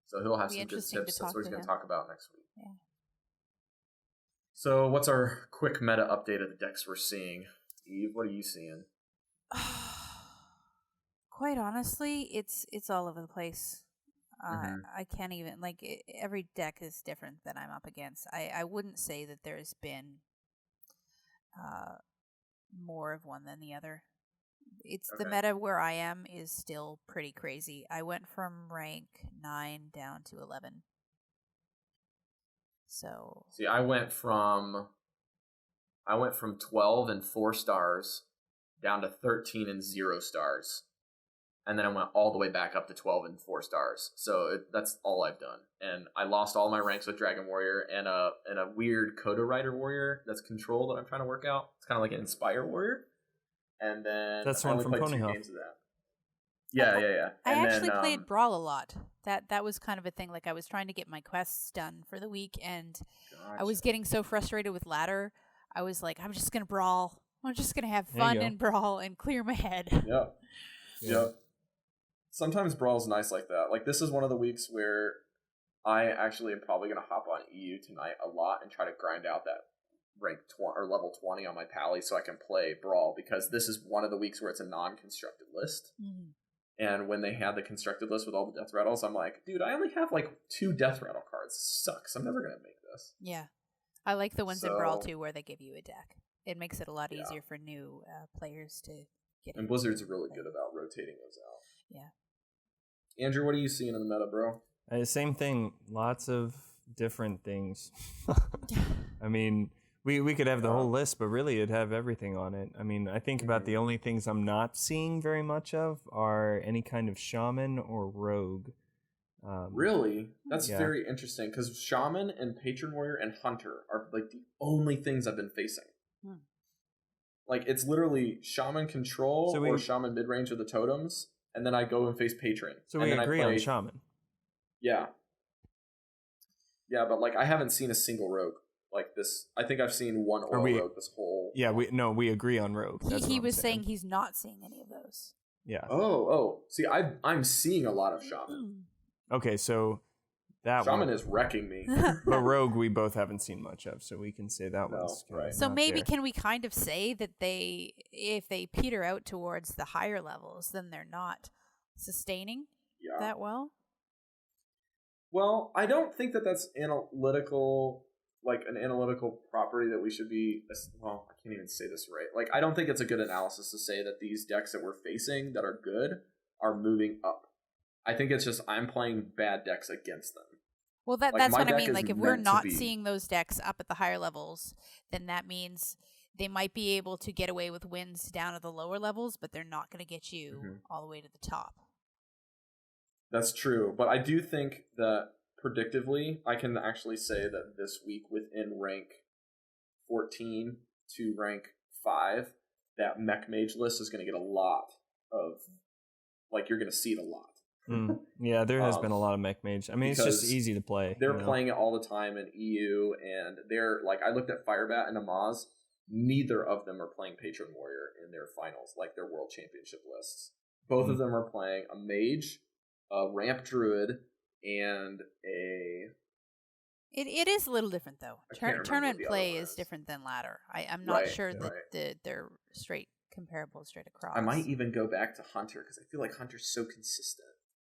So he'll have Be some good interesting to tips. talk That's what he's to going to him. talk about next week. Yeah. So what's our quick meta update of the decks we're seeing? Eve, what are you seeing? Quite honestly, it's all over the place. I can't even every deck is different that I'm up against. I wouldn't say that there's been more of one than the other. It's the Okay. meta where I am is still pretty crazy. I went from rank 9 down to 11. So See, I went from 12 and 4 stars down to 13 and 0 stars. And then I went all the way back up to 12 and 4 stars. So that's all I've done. And I lost all my ranks with Dragon Warrior and a weird Coda Rider Warrior that's control that I'm trying to work out. It's kind of like an Inspire Warrior. And then That's the I one only from played 2 Ponyhof. games of that. Yeah. I And actually then, played Brawl a lot. That was kind of a thing. Like I was trying to get my quests done for the week, and I was getting so frustrated with ladder. I was like, I'm just gonna brawl. I'm just gonna have There you fun go. and brawl and clear my head. Yep. Sometimes Brawl's nice like that. Like this is one of the weeks where I actually am probably gonna hop on EU tonight a lot and try to grind out that rank 20 or level 20 on my pally so I can play Brawl, because this is one of the weeks where it's a non-constructed list. And when they had the constructed list with all the death rattles, I'm like, dude, I only have like 2 death rattle cards. This sucks. I'm never gonna make this. Yeah, I like the ones in Brawl So- too, where they give you a deck. It makes it a lot Yeah. easier for new players to get. And Blizzard's really good about rotating those out. Yeah. Andrew, what are you seeing in the meta, bro? Same thing. Lots of different things. I mean, we could have the whole list, but really it'd have everything on it. I mean, I think about the only things I'm not seeing very much of are any kind of shaman or rogue. Really? That's Yeah. very interesting, because Shaman and Patron Warrior and Hunter are like the only things I've been facing. Like, it's literally Shaman Control So or Shaman Midrange with the Totems, and then I go and face Patron. So and we then agree I play, on shaman. Yeah. Yeah, but like I haven't seen a single rogue like this. I think I've seen one oil rogue this whole. Yeah, we agree on rogue. That's He what I'm was saying he's not seeing any of those. Yeah. Oh. See, I'm seeing a lot of Shaman. Okay, so that Shaman one is wrecking me. but rogue we both haven't seen much of, so we can say that one's right. So not maybe there. can we kind of say that if they peter out towards the higher levels, then they're not sustaining that well? Well, I don't think that that's analytical like an analytical property that we should be. Well, I can't even say this right. Like, I don't think it's a good analysis to say that these decks that we're facing that are good are moving up. I think it's just I'm playing bad decks against them. Well, Like, that's my what I deck mean. is Like, if we're meant to not be- seeing those decks up at the higher levels, then that means they might be able to get away with wins down at the lower levels, but they're not going to get you all the way to the top. That's true, but I do think that predictively, I can actually say that this week within rank 14 to rank 5, that Mech Mage list is going to get a lot of, like, you're going to see it a lot. Yeah, there has been a lot of Mech Mage. I mean, it's just easy to play. They're playing it all the time in EU, and they're, like, I looked at Firebat and Amaz, neither of them are playing Patron Warrior in their finals, like their World Championship lists. Both of them are playing a Mage, a Ramp Druid, and a... It is a little different, though. I can't remember Tournament what the play other one is is. different than ladder. I'm not Right, sure right. that they're straight comparable straight across. I might even go back to Hunter, because I feel like Hunter's so consistent.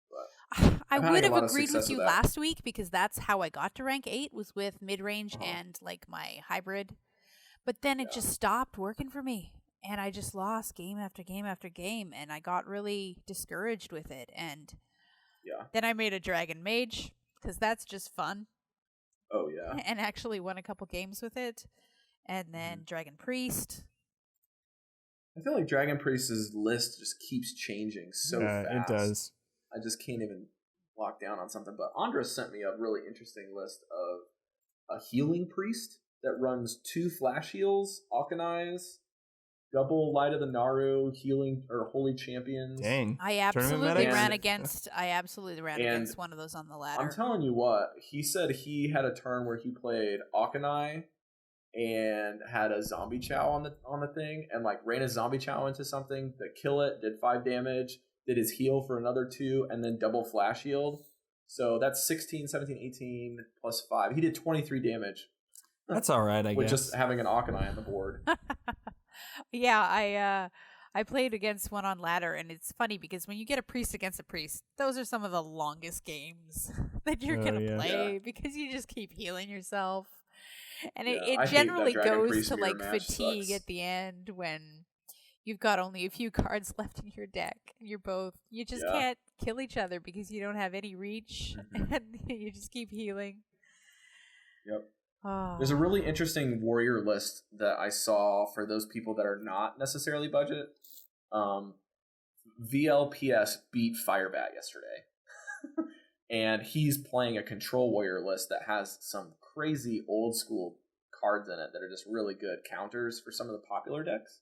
But I I'm having would a have lot of agreed with success you with that. last week because that's how I got to rank 8 was with mid-range and like my hybrid. But then it just stopped working for me. And I just lost game after game after game. And I got really discouraged with it. And then I made a Dragon Mage because that's just fun. Oh, yeah. And actually won a couple games with it. And then Dragon Priest. I feel like Dragon Priest's list just keeps changing so fast. It does. I just can't even lock down on something. But Andres sent me a really interesting list of a healing priest that runs 2 flash heals, Alkanize, double Light of the Naru, healing or holy champions. Dang. I Tournament absolutely medics? ran against one of those on the ladder. I'm telling you what, he said he had a turn where he played Alkani and had a zombie chow on the thing, and like ran a zombie chow into something to kill it, did 5 damage, did his heal for another 2, and then double flash healed. So that's 16, 17, 18 plus 5. He did 23 damage. That's all right, I with guess. just having an Alkani on the board. Yeah, I played against one on ladder, and it's funny because when you get a priest against a priest, those are some of the longest games that you're gonna play because you just keep healing yourself, and I it hate that generally Dragon goes Priest to mirror like match fatigue sucks. at the end when you've got only a few cards left in your deck. You just can't kill each other because you don't have any reach, and you just keep healing. Yep. Oh. There's a really interesting warrior list that I saw for those people that are not necessarily budget. VLPS beat Firebat yesterday. And he's playing a control warrior list that has some crazy old school cards in it that are just really good counters for some of the popular decks.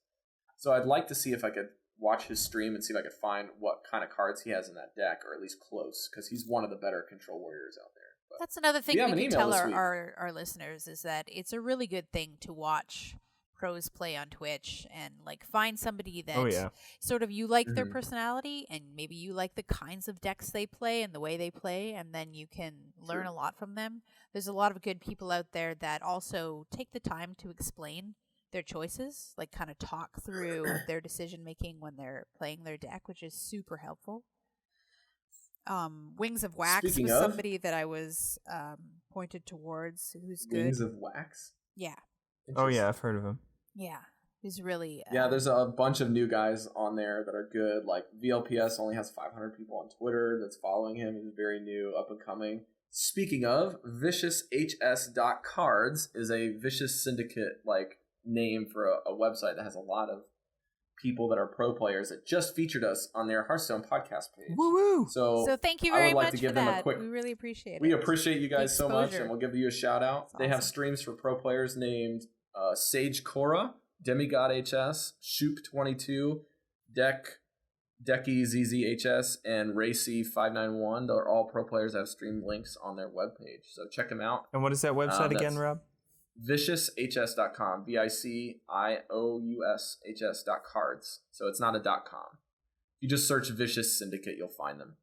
So I'd like to see if I could watch his stream and see if I could find what kind of cards he has in that deck, or at least close, because he's one of the better control warriors out there. But that's another thing we have we an can email tell this week. our listeners is that it's a really good thing to watch pros play on Twitch and like find somebody that sort of you like their personality and maybe you like the kinds of decks they play and the way they play, and then you can learn a lot from them. There's a lot of good people out there that also take the time to explain their choices, like kind of talk through their decision making when they're playing their deck, which is super helpful. Wings of Wax Speaking was of- somebody that I was pointed towards who's good. Wings of Wax? Yeah. Oh yeah, I've heard of him. Yeah. He's really Yeah, there's a bunch of new guys on there that are good. Like VLPS only has 500 people on Twitter that's following him. He's very new, up and coming. Speaking of, ViciousHS.cards is a Vicious Syndicate like name for a website that has a lot of people that are pro players that just featured us on their Hearthstone podcast page. Woo-woo! So thank you I very would like much to give for them that. a quick. We really appreciate it. We appreciate you guys so much, exposure. and we'll give you a shout out. That's They have awesome. streams for pro players named Sage Cora, Demigod HS, Shoop22, Decky ZZHS, and Racy591. They're all pro players that have stream links on their webpage, so check them out. And what is that website again, that's- Rob? ViciousHS.com, VICIOUSHS.cards. So it's not a .com. If you just search Vicious Syndicate, you'll find them.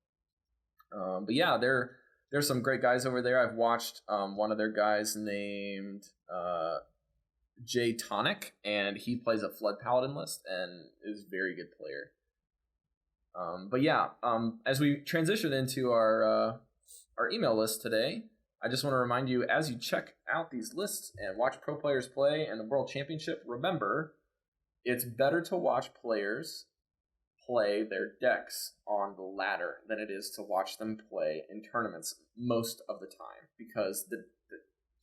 But yeah, there's some great guys over there. I've watched one of their guys named Jay Tonic, and he plays a Flood Paladin list and is a very good player. But yeah, as we transition into our email list today, I just want to remind you, as you check out these lists and watch pro players play in the World Championship, remember, it's better to watch players play their decks on the ladder than it is to watch them play in tournaments most of the time, because the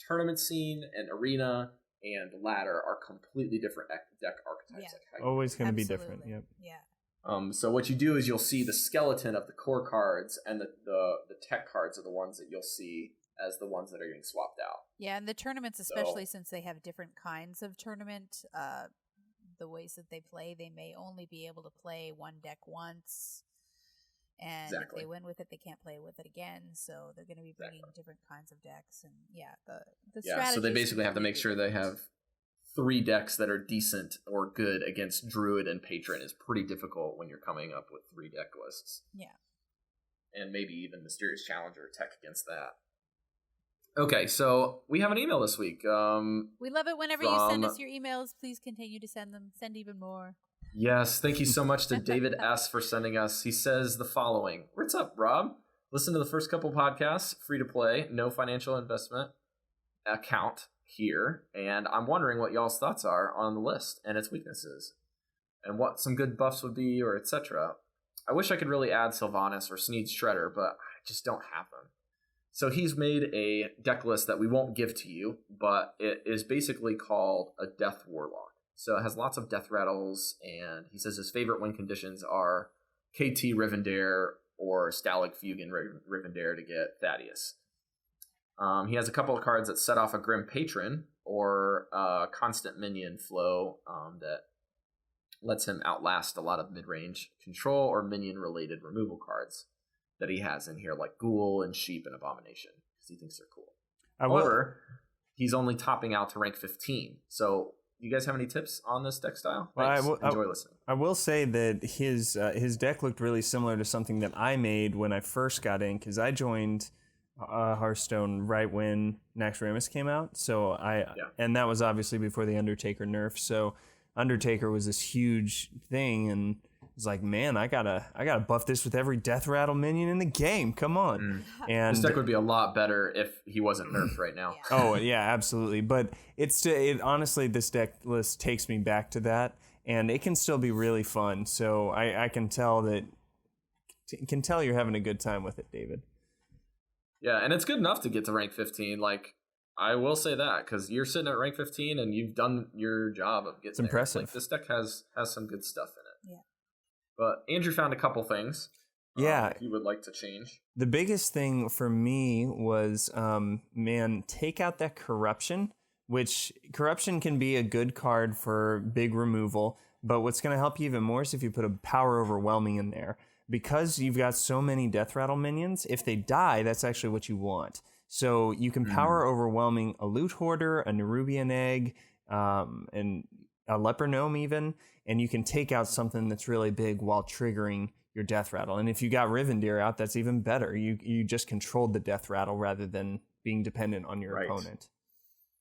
tournament scene and arena and ladder are completely different deck archetypes. Yeah. Always going to be different. Yep. Yeah. So what you do is you'll see the skeleton of the core cards, and the tech cards are the ones that you'll see as the ones that are getting swapped out. Yeah, and the tournaments, especially since they have different kinds of tournament, the ways that they play, they may only be able to play one deck once. And if they win with it, they can't play with it again. So they're going to be bringing different kinds of decks. And the strategy. So they basically have to make sure they have 3 decks that are decent or good against Druid and Patron is pretty difficult when you're coming up with 3 deck lists. Yeah. And maybe even Mysterious Challenger tech against that. Okay, so we have an email this week. We love it whenever you send us your emails. Please continue to send them. Send even more. Yes, thank you so much to David S. for sending us. He says the following. What's up, Rob? Listen to the first couple podcasts, free to play, no financial investment account here, and I'm wondering what y'all's thoughts are on the list and its weaknesses, and what some good buffs would be, or etc. I wish I could really add Sylvanas or Sneed's Shredder, but I just don't have them. So he's made a deck list that we won't give to you, but it is basically called a Death Warlock. So it has lots of death rattles, and he says his favorite win conditions are KT Rivendare or Stalag Fugan Rivendare to get Thaddeus. He has a couple of cards that set off a Grim Patron or constant minion flow that lets him outlast a lot of mid-range control or minion-related removal cards that he has in here, like Ghoul and Sheep and Abomination, because he thinks they're cool. However, he's only topping out to rank 15. So you guys have any tips on this deck style? Enjoy listening. I will say that his deck looked really similar to something that I made when I first got in, because I joined Hearthstone right when Naxxramas came out. So and that was obviously before the Undertaker nerf. So Undertaker was this huge thing, and it's like, man, I gotta buff this with every death rattle minion in the game. Come on. And this deck would be a lot better if he wasn't nerfed right now. Oh yeah, absolutely. But honestly, this deck list takes me back to that, and it can still be really fun. So I can tell you're having a good time with it, David. Yeah, and it's good enough to get to rank 15. Like, I will say that, because you're sitting at rank 15 and you've done your job of getting It's impressive. Like, this deck has some good stuff in it. Yeah. But Andrew found a couple things. Yeah. He would like to change. The biggest thing for me was, take out that corruption, which corruption can be a good card for big removal. But what's going to help you even more is if you put a power overwhelming in there. Because you've got so many death rattle minions, if they die, that's actually what you want. So you can power overwhelming a loot hoarder, a Nerubian egg, and a leper gnome even, and you can take out something that's really big while triggering your death rattle. And if you got Rivendare out, that's even better. You just controlled the death rattle rather than being dependent on your opponent.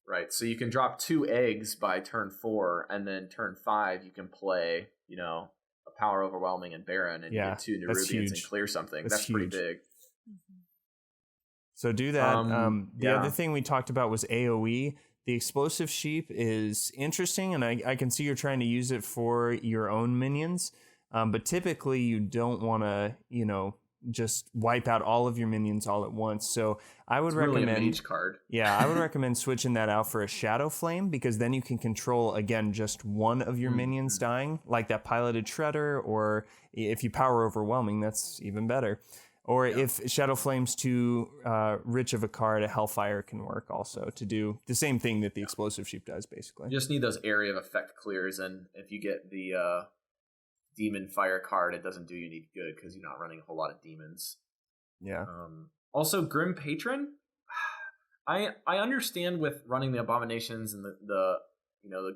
Right. So you can drop 2 eggs by turn 4, and then turn 5 you can play, a power overwhelming and Baron, and get 2 Nerubians and clear something. That's pretty big. Mm-hmm. So do that. The other thing we talked about was AoE. The explosive sheep is interesting, and I can see you're trying to use it for your own minions. But typically you don't want to, just wipe out all of your minions all at once. So I would recommend really a mage card. Yeah, I would recommend switching that out for a Shadow Flame, because then you can control again just one of your minions dying, like that piloted Shredder, or if you power overwhelming, that's even better. Or if Shadow Flame's too rich of a card, a Hellfire can work also to do the same thing that the Explosive Sheep does, basically. You just need those area of effect clears, and if you get the Demon Fire card, it doesn't do you any good because you're not running a whole lot of demons. Yeah. Also, Grim Patron, I understand with running the Abominations and the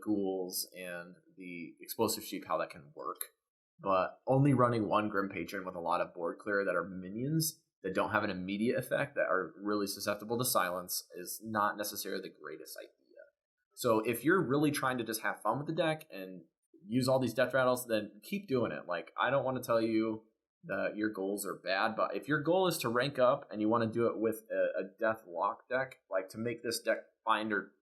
ghouls and the Explosive Sheep how that can work. But only running one Grim Patron with a lot of board clear that are minions that don't have an immediate effect, that are really susceptible to silence, is not necessarily the greatest idea. So if you're really trying to just have fun with the deck and use all these death rattles, then keep doing it. Like, I don't want to tell you that your goals are bad. But if your goal is to rank up and you want to do it with a death lock deck, like to make this deck finder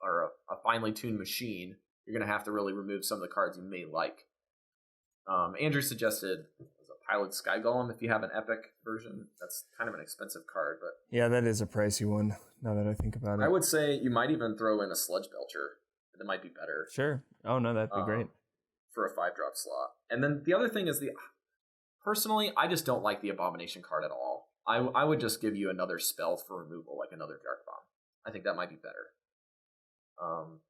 or a finely tuned machine, you're going to have to really remove some of the cards you may like. Andrew suggested a Pilot Sky Golem if you have an epic version. That's kind of an expensive card, but Yeah, that is a pricey one, now that I think about it. I would say you might even throw in a Sludge Belcher. That might be better. Sure. Oh, no, that'd be great. For a 5-drop slot. And then the other thing is personally, I just don't like the Abomination card at all. I would just give you another spell for removal, like another Dark Bomb. I think that might be better.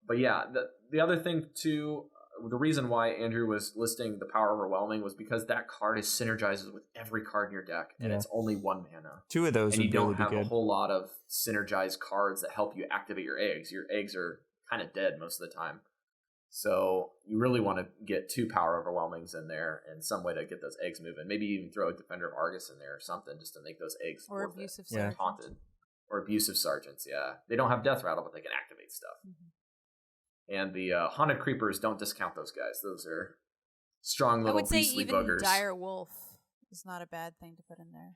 But yeah, the other thing too, the reason why Andrew was listing the Power Overwhelming was because that card is synergizes with every card in your deck, and it's only 1 mana. 2 of those and you would don't really have be a good. whole lot of synergized cards that help you activate your eggs. Your eggs are kind of dead most of the time. So you really want to get 2 Power Overwhelmings in there and some way to get those eggs moving. Maybe even throw a Defender of Argus in there or something just to make those eggs Or worth Abusive it. Sergeant. Haunted. Or Abusive Sergeants, yeah. They don't have Death Rattle, but they can activate stuff. Mm-hmm. And the Haunted Creepers, don't discount those guys. Those are strong I little would say beastly even buggers. Dire Wolf is not a bad thing to put in there.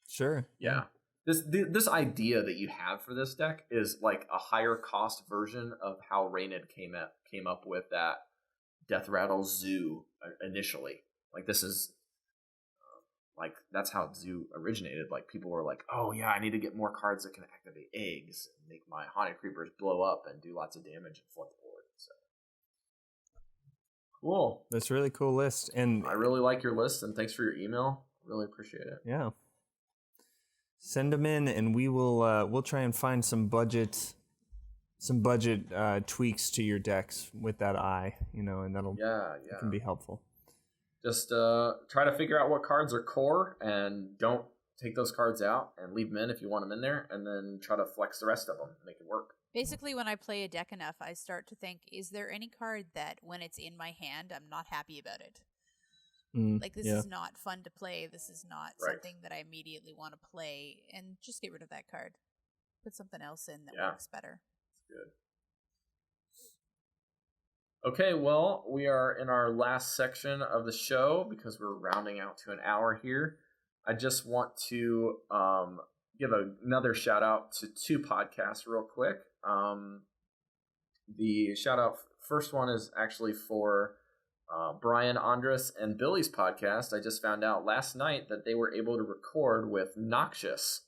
Sure. Yeah. This idea that you have for this deck is like a higher cost version of how Raynid came up with that Death Rattle Zoo initially. Like this is like that's how Zoo originated. Like people were like, oh yeah, I need to get more cards that can activate eggs and make my Haunted Creepers blow up and do lots of damage and flood the board. So cool. That's a really cool list. And I really like your list, and thanks for your email. Really appreciate it. yeah. Send them in, and we'll try and find some budget tweaks to your decks with that eye, and that'll it can be helpful. Just try to figure out what cards are core, and don't take those cards out, and leave them in if you want them in there, and then try to flex the rest of them, make it work. Basically, when I play a deck enough, I start to think, is there any card that when it's in my hand, I'm not happy about it? Like, this is not fun to play. This is not something that I immediately want to play. And just get rid of that card. Put something else in that works better. Good. Okay, well, we are in our last section of the show because we're rounding out to an hour here. I just want to give another shout out to 2 podcasts real quick. The shout out first one is actually for Brian Andres and Billy's podcast. I just found out last night that they were able to record with Noxious,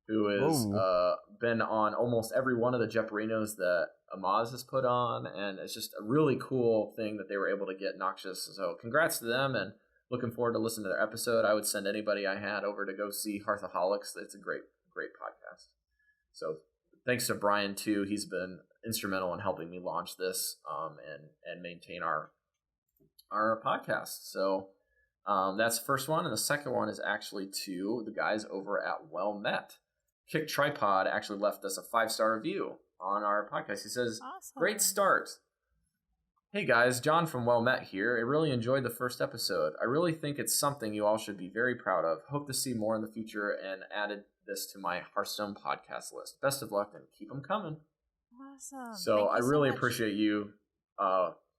who has been on almost every one of the Jeoparinos that Amaz has put on, and it's just a really cool thing that they were able to get Noxious. So congrats to them, and looking forward to listening to their episode. I would send anybody I had over to go see Hearthaholics. It's a great podcast. So thanks to Brian too. He's been instrumental in helping me launch this and maintain our podcast. So that's the first one, and the second one is actually to the guys over at Well Met. Kick Tripod actually left us a 5-star review on our podcast. He says, Awesome. Great start. Hey guys, John from Well Met here. I really enjoyed the first episode. I really think it's something you all should be very proud of. Hope to see more in the future and added this to my Hearthstone podcast list. Best of luck and keep them coming. Awesome. So I really much. appreciate you.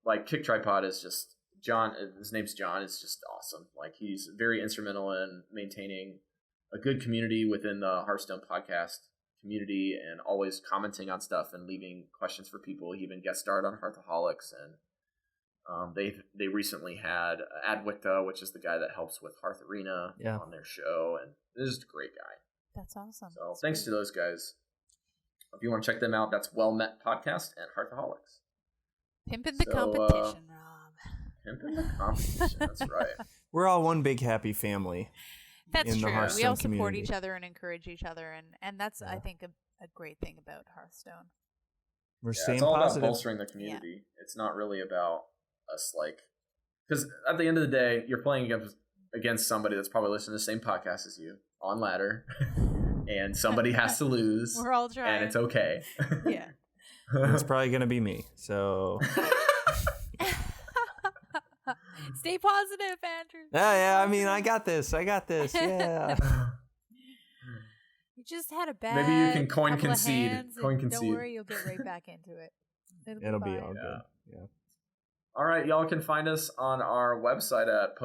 Like Kick Tripod is just John. His name's John. It's just awesome. Like he's very instrumental in maintaining a good community within the Hearthstone podcast community, and always commenting on stuff and leaving questions for people. He even guest starred on Hearthaholics, and they recently had Adwicta, which is the guy that helps with Hearth Arena, on their show, and this is a great guy. That's awesome. So thanks to those guys. If you want to check them out, that's Well Met Podcast and Hearthaholics. Pimping the competition, Rob. Pimping the competition, that's right. We're all one big happy family. That's in the true. We Hearthstone all support community. each other and encourage each other, and that's, I think, a great thing about Hearthstone. We're Yeah, staying it's all positive. about bolstering the community. It's not really about us, like, because at the end of the day, you're playing against somebody that's probably listening to the same podcast as you on ladder, and somebody has to lose. We're all trying, and it's okay. Yeah. It's probably going to be me. So Stay positive, Andrew. yeah, I mean, I got this. Yeah. You just had a bad. Maybe you can coin couple of concede. hands, Coin and concede. Don't worry, you'll get right back into it. It'll be fine. all good. Yeah. All right, y'all can find us on our website at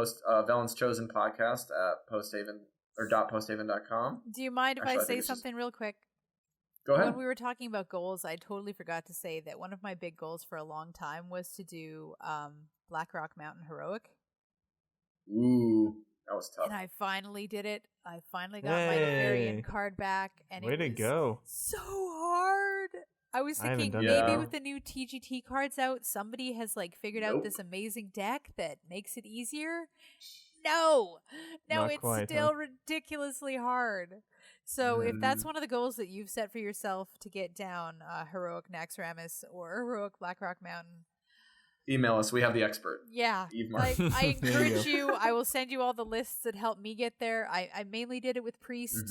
Velen's Chosen Podcast at posthaven or .posthaven.com. Do you mind if Actually, I I think say it's just- something real quick? Go ahead. When we were talking about goals, I totally forgot to say that one of my big goals for a long time was to do Black Rock Mountain Heroic. Ooh, that was tough. And I finally did it. I finally got my Nefarian card back. And Way it to was go. so hard. I was I haven't thinking done that. maybe Yeah. with the new TGT cards out, somebody has like figured out this amazing deck that makes it easier. No, Not it's quite, still huh? ridiculously hard. So if that's one of the goals that you've set for yourself to get down Heroic Naxxramas or Heroic Blackrock Mountain, Email us. We have the expert. yeah, Evemartyn. I There you encourage go. you. I will send you all the lists that help me get there. I mainly did it with Priest,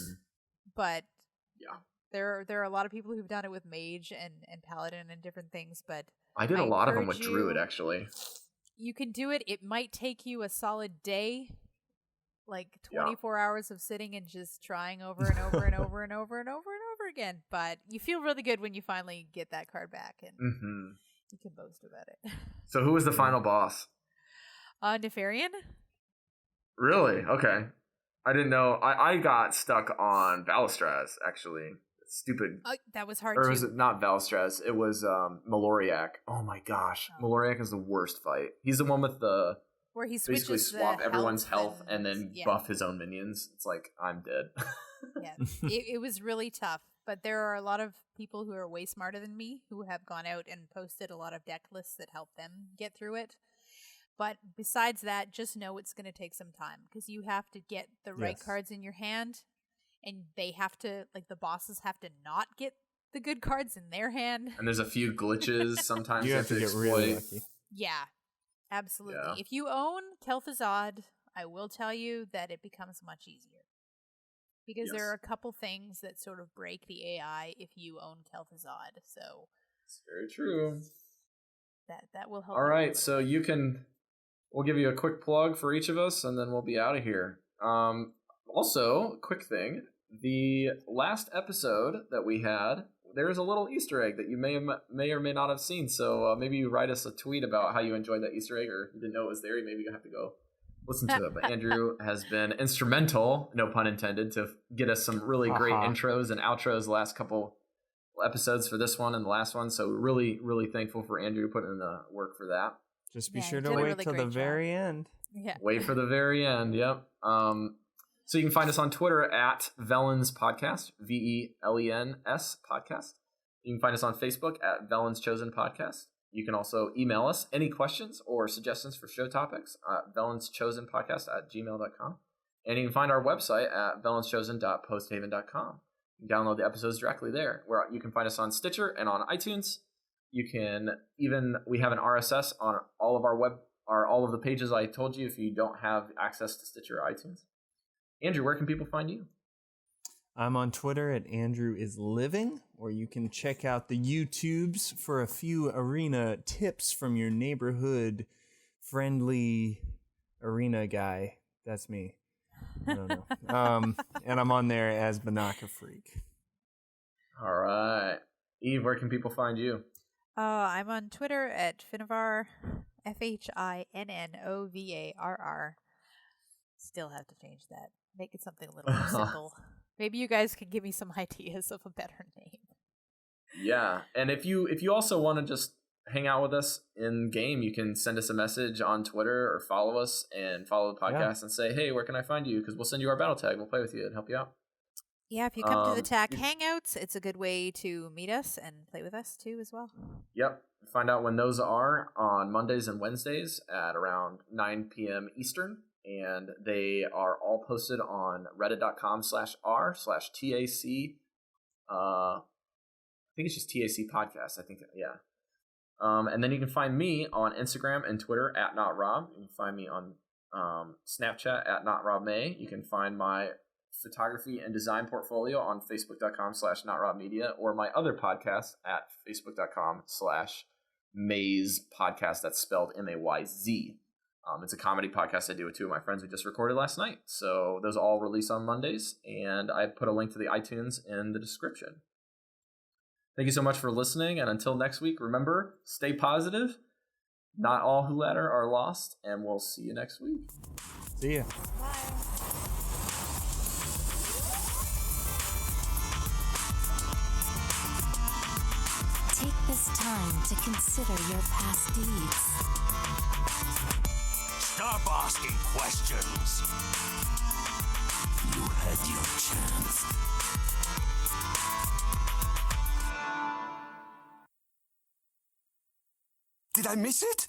but Yeah. there are a lot of people who've done it with Mage and Paladin and different things. But I did I a lot of them with encourage Druid, you- actually. you can do it. It might take you a solid day, like Yeah. 24 hours of sitting and just trying over and over and over and over and over and over again. But you feel really good when you finally get that card back and you can boast about it. So who was the final boss? Nefarian? Really? Okay. I didn't know. I got stuck on Valistraz, actually. Stupid. That was hard Or too. was it not Valistraz? It was Maloriak. Oh my gosh. Oh. Maloriak is the worst fight. He's the one with the Where he basically switches swap the everyone's health and then yeah. buff his own minions. It's like, I'm dead. Yeah, it was really tough. But there are a lot of people who are way smarter than me who have gone out and posted a lot of deck lists that help them get through it. But besides that, just know it's going to take some time because you have to get the right Yes. cards in your hand, and they have to, like, the bosses have to not get the good cards in their hand. And there's a few glitches sometimes You have to get exploit. really lucky. Yeah, absolutely. Yeah. If you own Kel'Thuzad, I will tell you that it becomes much easier. Because there Yes. are a couple things that sort of break the AI if you own Kel'Thuzad, so It's very true. that will help. All you a right, little so bit. you can. We'll give you a quick plug for each of us, and then we'll be out of here. Also, quick thing: the last episode that we had, there is a little Easter egg that you may or may not have seen. So maybe you write us a tweet about how you enjoyed that Easter egg, or you didn't know it was there. Maybe you have to go listen to it. But Andrew has been instrumental, no pun intended, to get us some really great Haha. intros and outros the last couple episodes for this one and the last one. So really, really thankful for Andrew putting in the work for that. Just be Yeah, sure you to did a wait really till the great job. very end. Yeah. Wait for the very end. Yep. So you can find us on Twitter at Velen's Podcast, VELENS Podcast. You can find us on Facebook at Velen's Chosen Podcast. You can also email us any questions or suggestions for show topics at velenschosenpodcast@gmail.com. And you can find our website at velenschosen.posthaven.com. You can download the episodes directly there, where you can find us on Stitcher and on iTunes. You can we have an RSS on all of all of the pages I told you if you don't have access to Stitcher or iTunes. Andrew, where can people find you? I'm on Twitter at AndrewIsLiving, or you can check out the YouTubes for a few arena tips from your neighborhood friendly arena guy. That's me. I don't know. And I'm on there as BinacaFreak. All right. Eve, where can people find you? I'm on Twitter at Finnovar, FHINNOVARR. Still have to change that. Make it something a little more simple. Maybe you guys can give me some ideas of a better name. Yeah. And if you also want to just hang out with us in game, you can send us a message on Twitter or follow us and follow the podcast and say, hey, where can I find you? Because we'll send you our battle tag. We'll play with you and help you out. Yeah, if you come to the TAC you- Hangouts, it's a good way to meet us and play with us too as well. Yep. Find out when those are on Mondays and Wednesdays at around 9 p.m. Eastern. And they are all posted on reddit.com/r/TAC. I think it's just TAC podcast. I think, yeah. And then you can find me on Instagram and Twitter at NotRob. You can find me on Snapchat at NotRobMay. You can find my photography and design portfolio on Facebook.com/NotRobMedia, or my other podcast at Facebook.com/May's podcast. That's spelled MAYZ. It's a comedy podcast I do with two of my friends we just recorded last night. So those all release on Mondays, and I put a link to the iTunes in the description. Thank you so much for listening, and until next week, remember, stay positive, not all who ladder are lost, and we'll see you next week. See ya. Take this time to consider your past deeds. Stop asking questions. You had your chance. Did I miss it?